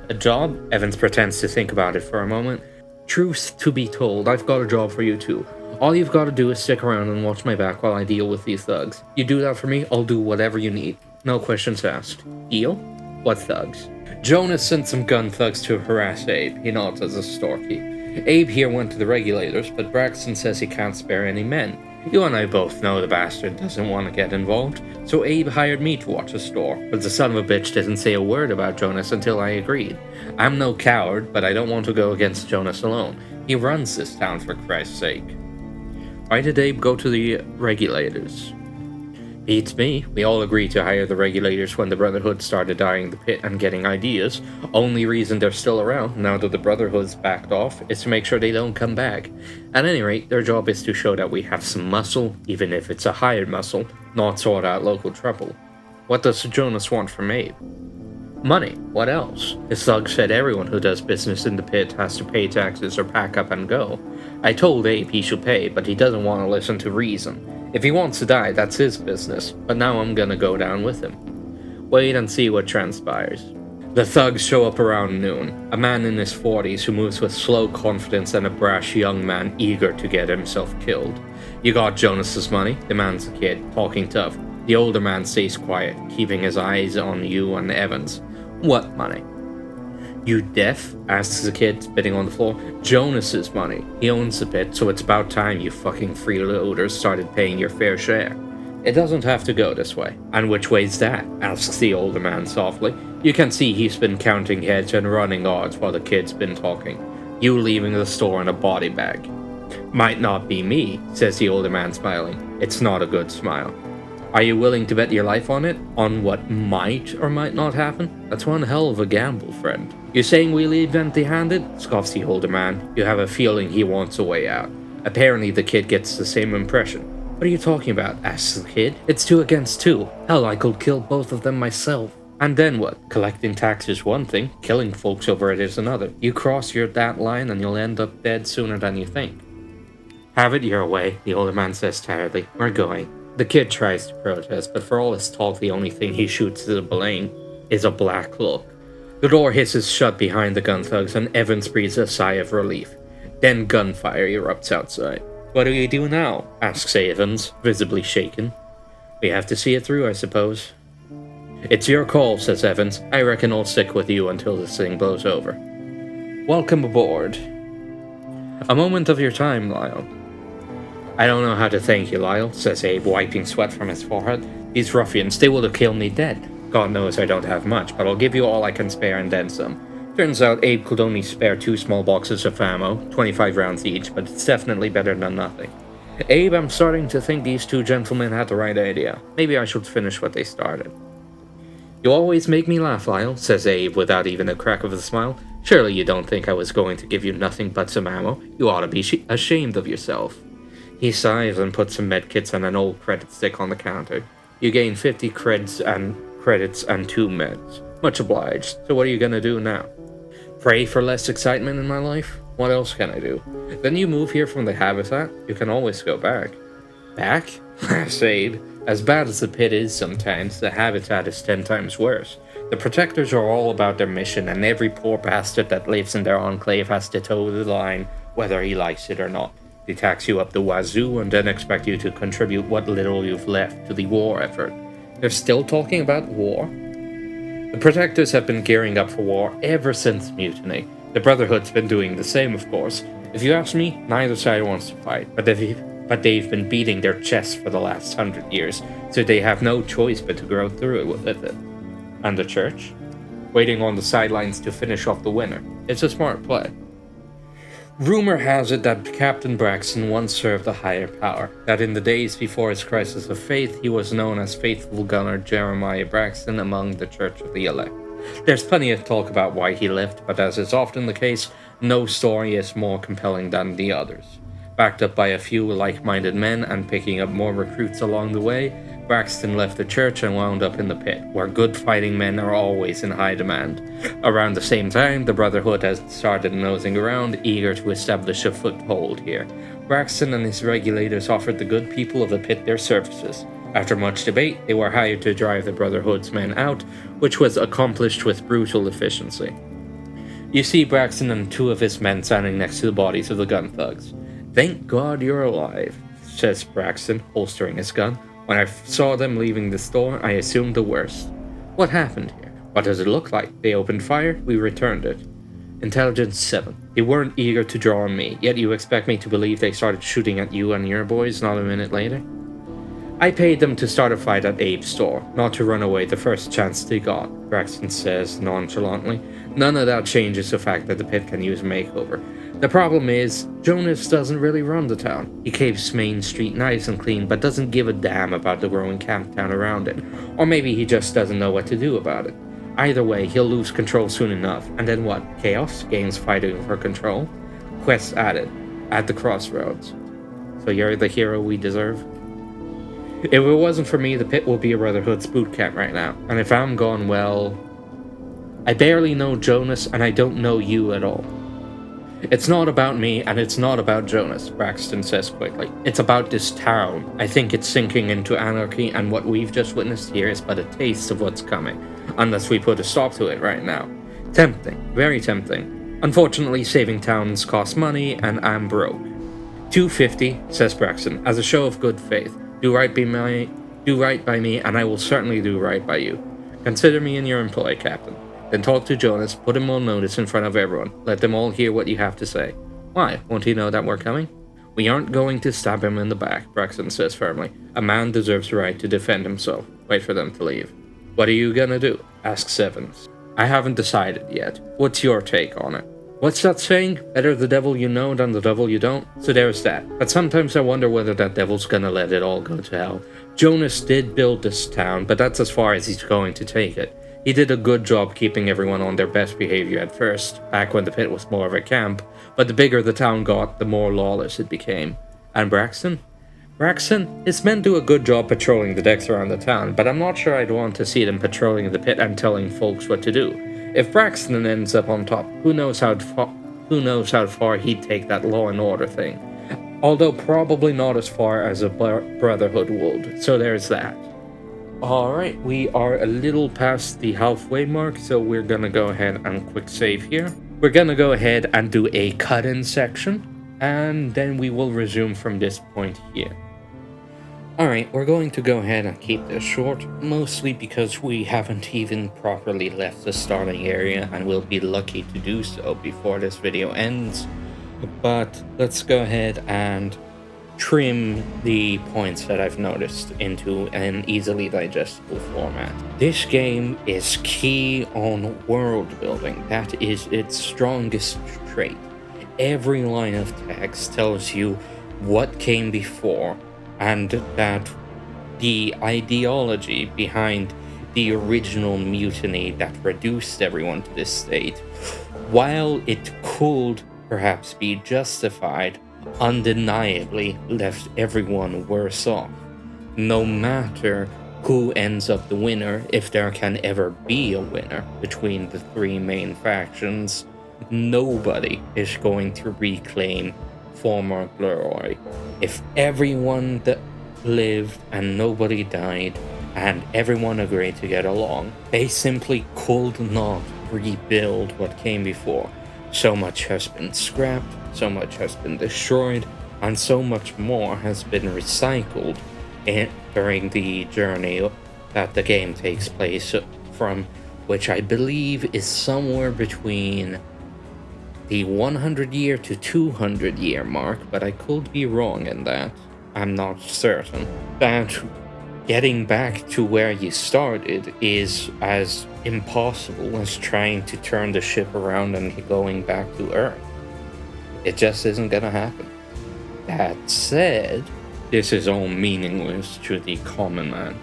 A job? Evans pretends to think about it for a moment. Truth to be told, I've got a job for you too. All you've got to do is stick around and watch my back while I deal with these thugs. You do that for me, I'll do whatever you need. No questions asked. Deal? What thugs? Jonas sent some gun thugs to harass Abe. He nods as a storekeep. Abe here went to the regulators, but Braxton says he can't spare any men. You and I both know the bastard doesn't want to get involved, so Abe hired me to watch the store, but the son of a bitch didn't say a word about Jonas until I agreed. I'm no coward, but I don't want to go against Jonas alone. He runs this town, for Christ's sake. Why did Abe go to the regulators? Beats me. We all agreed to hire the regulators when the Brotherhood started dying the pit and getting ideas. Only reason they're still around, now that the Brotherhood's backed off, is to make sure they don't come back. At any rate, their job is to show that we have some muscle, even if it's a hired muscle, not sort out local trouble. What does Jonas want from Abe? Money. What else? His thug said everyone who does business in the pit has to pay taxes or pack up and go. I told Abe he should pay, but he doesn't want to listen to reason. If he wants to die, that's his business, but now I'm gonna go down with him. Wait and see what transpires. The thugs show up around noon. A man in his 40s who moves with slow confidence and a brash young man eager to get himself killed. You got Jonas's money, demands the kid, talking tough. The older man stays quiet, keeping his eyes on you and Evans. What money? You deaf? Asks the kid, spitting on the floor. Jonas's money. He owns the pit, so it's about time you fucking freeloaders started paying your fair share. It doesn't have to go this way. And which way's that? Asks the older man softly. You can see he's been counting heads and running odds while the kid's been talking. You leaving the store in a body bag. Might not be me, says the older man smiling. It's not a good smile. Are you willing to bet your life on it? On what might or might not happen? That's one hell of a gamble, friend. You saying we leave empty-handed? Scoffs the older man. You have a feeling he wants a way out. Apparently the kid gets the same impression. What are you talking about? Asks the kid. It's 2 against 2. Hell, I could kill both of them myself. And then what? Collecting tax is one thing, killing folks over it is another. You cross that line and you'll end up dead sooner than you think. Have it your way, the older man says tiredly. We're going. The kid tries to protest, but for all his talk, the only thing he shoots is a black look. The door hisses shut behind the gun thugs, and Evans breathes a sigh of relief. Then gunfire erupts outside. "What do we do now?" asks Evans, visibly shaken. "We have to see it through, I suppose." "It's your call," says Evans. "I reckon I'll stick with you until this thing blows over." "Welcome aboard." "A moment of your time, Lyle." "I don't know how to thank you, Lyle," says Abe, wiping sweat from his forehead. "These ruffians, they would have killed me dead. God knows I don't have much, but I'll give you all I can spare and then some." Turns out Abe could only spare 2 small boxes of ammo, 25 rounds each, but it's definitely better than nothing. "Abe, I'm starting to think these 2 gentlemen had the right idea. Maybe I should finish what they started." "You always make me laugh, Lyle," says Abe without even a crack of a smile. "Surely you don't think I was going to give you nothing but some ammo? You ought to be ashamed of yourself." He sighs and puts some medkits and an old credit stick on the counter. "You gain 50 credits and 2 meds. Much obliged. So what are you gonna do now?" "Pray for less excitement in my life? What else can I do? Then you move here from the habitat? You can always go back." "Back?" laughs Abe. "As bad as the pit is sometimes, the habitat is 10 times worse. The protectors are all about their mission, and every poor bastard that lives in their enclave has to toe the line, whether he likes it or not. They tax you up the wazoo and then expect you to contribute what little you've left to the war effort." "They're still talking about war?" "The protectors have been gearing up for war ever since mutiny. The Brotherhood's been doing the same, of course. If you ask me, neither side wants to fight, but they've been beating their chests for the last 100 years, so they have no choice but to grow through it with it." "And the church?" "Waiting on the sidelines to finish off the winner. It's a smart play." Rumor has it that Captain Braxton once served a higher power, that in the days before his crisis of faith, he was known as Faithful Gunner Jeremiah Braxton among the Church of the Elect. There's plenty of talk about why he left, but as is often the case, no story is more compelling than the others. Backed up by a few like-minded men and picking up more recruits along the way, Braxton left the church and wound up in the pit, where good fighting men are always in high demand. Around the same time, the Brotherhood has started nosing around, eager to establish a foothold here. Braxton and his regulators offered the good people of the pit their services. After much debate, they were hired to drive the Brotherhood's men out, which was accomplished with brutal efficiency. You see Braxton and 2 of his men standing next to the bodies of the gun thugs. "Thank God you're alive," says Braxton, holstering his gun. "When I saw them leaving the store, I assumed the worst." "What happened here? What does it look like? They opened fire, we returned it." "Intelligence 7. They weren't eager to draw on me, yet you expect me to believe they started shooting at you and your boys not a minute later?" "I paid them to start a fight at Abe's store, not to run away the first chance they got," Braxton says nonchalantly. "None of that changes the fact that the pit can use a makeover. The problem is, Jonas doesn't really run the town. He keeps Main Street nice and clean, but doesn't give a damn about the growing camp town around it. Or maybe he just doesn't know what to do about it. Either way, he'll lose control soon enough, and then what? Chaos? Games fighting for control? Quests added. At the crossroads. So you're the hero we deserve?" "If it wasn't for me, the pit will be a Brotherhood's boot camp right now, and if I'm gone, well... I barely know Jonas, and I don't know you at all." "It's not about me, and it's not about Jonas," Braxton says quickly. "It's about this town. I think it's sinking into anarchy, and what we've just witnessed here is but a taste of what's coming, unless we put a stop to it right now. Tempting, very tempting. Unfortunately, saving towns costs money, and I'm broke." "$250, says Braxton, "as a show of good faith. Do right by me, and I will certainly do right by you. Consider me in your employ, Captain. Then talk to Jonas, put him on notice in front of everyone. Let them all hear what you have to say." "Why? Won't he know that we're coming?" "We aren't going to stab him in the back," Braxton says firmly. "A man deserves the right to defend himself. Wait for them to leave." "What are you gonna do?" asks Evans. "I haven't decided yet. What's your take on it?" "What's that saying? Better the devil you know than the devil you don't? So there's that. But sometimes I wonder whether that devil's gonna let it all go to hell. Jonas did build this town, but that's as far as he's going to take it. He did a good job keeping everyone on their best behavior at first, back when the pit was more of a camp, but the bigger the town got, the more lawless it became. And Braxton? Braxton, his men do a good job patrolling the decks around the town, but I'm not sure I'd want to see them patrolling the pit and telling folks what to do. If Braxton ends up on top, who knows how far he'd take that law and order thing. Although probably not as far as a Brotherhood would. So there's that. Alright, we are a little past the halfway mark, so we're gonna go ahead and quick save here. We're gonna go ahead and do a cut-in section, and then we will resume from this point here. Alright, we're going to go ahead and keep this short, mostly because we haven't even properly left the starting area, and we'll be lucky to do so before this video ends. But let's go ahead and trim the points that I've noticed into an easily digestible format. This game is key on world building. That is its strongest trait. Every line of text tells you what came before, and that the ideology behind the original mutiny that reduced everyone to this state, while it could perhaps be justified, undeniably left everyone worse off. No matter who ends up the winner, if there can ever be a winner between the three main factions, nobody is going to reclaim former glory. If everyone that lived and nobody died and everyone agreed to get along, they simply could not rebuild what came before. So much has been scrapped, so much has been destroyed, and so much more has been recycled during the journey that the game takes place from, which I believe is somewhere between the 100-year to 200-year mark, but I could be wrong in that. I'm not certain. That getting back to where you started is as impossible as trying to turn the ship around and going back to Earth. It just isn't gonna happen. That said, this is all meaningless to the common man.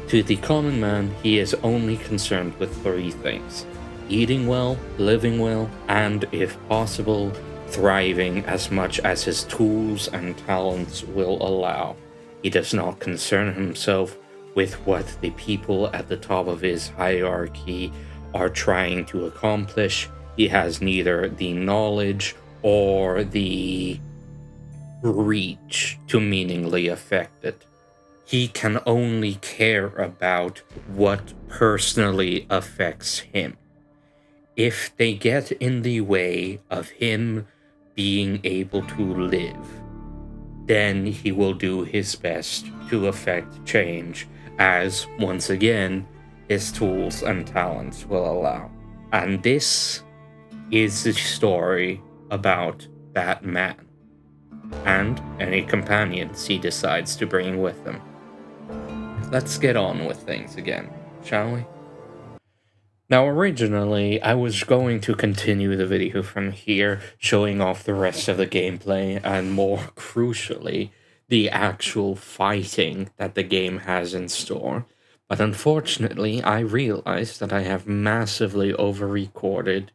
To the common man, he is only concerned with three things: eating well, living well, and, if possible, thriving as much as his tools and talents will allow. He does not concern himself with what the people at the top of his hierarchy are trying to accomplish. He has neither the knowledge or the reach to meaningfully affect it. He can only care about what personally affects him. If they get in the way of him being able to live, then he will do his best to affect change, as, once again, his tools and talents will allow. And this is the story about that man, and any companions he decides to bring with him. Let's get on with things again, shall we? Now, originally, I was going to continue the video from here, showing off the rest of the gameplay, and more crucially, the actual fighting that the game has in store. But unfortunately, I realized that I have massively over-recorded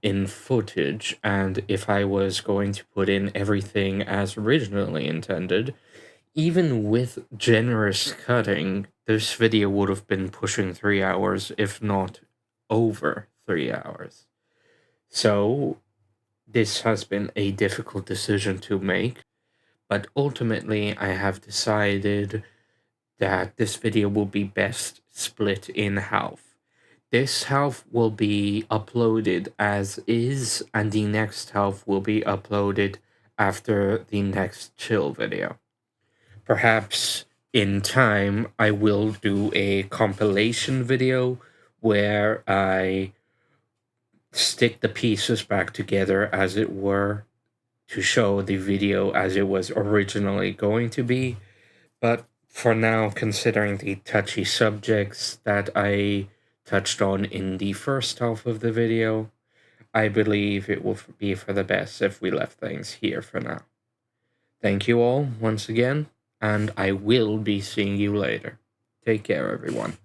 in footage, and if I was going to put in everything as originally intended, even with generous cutting, this video would have been pushing 3 hours, if not over 3 hours. So this has been a difficult decision to make, but ultimately I have decided that this video will be best split in half. This half will be uploaded as is, and the next half will be uploaded after the next chill video. Perhaps in time I will do a compilation video where I stick the pieces back together, as it were, to show the video as it was originally going to be. But for now, considering the touchy subjects that I touched on in the first half of the video, I believe it will be for the best if we left things here for now. Thank you all once again, and I will be seeing you later. Take care, everyone.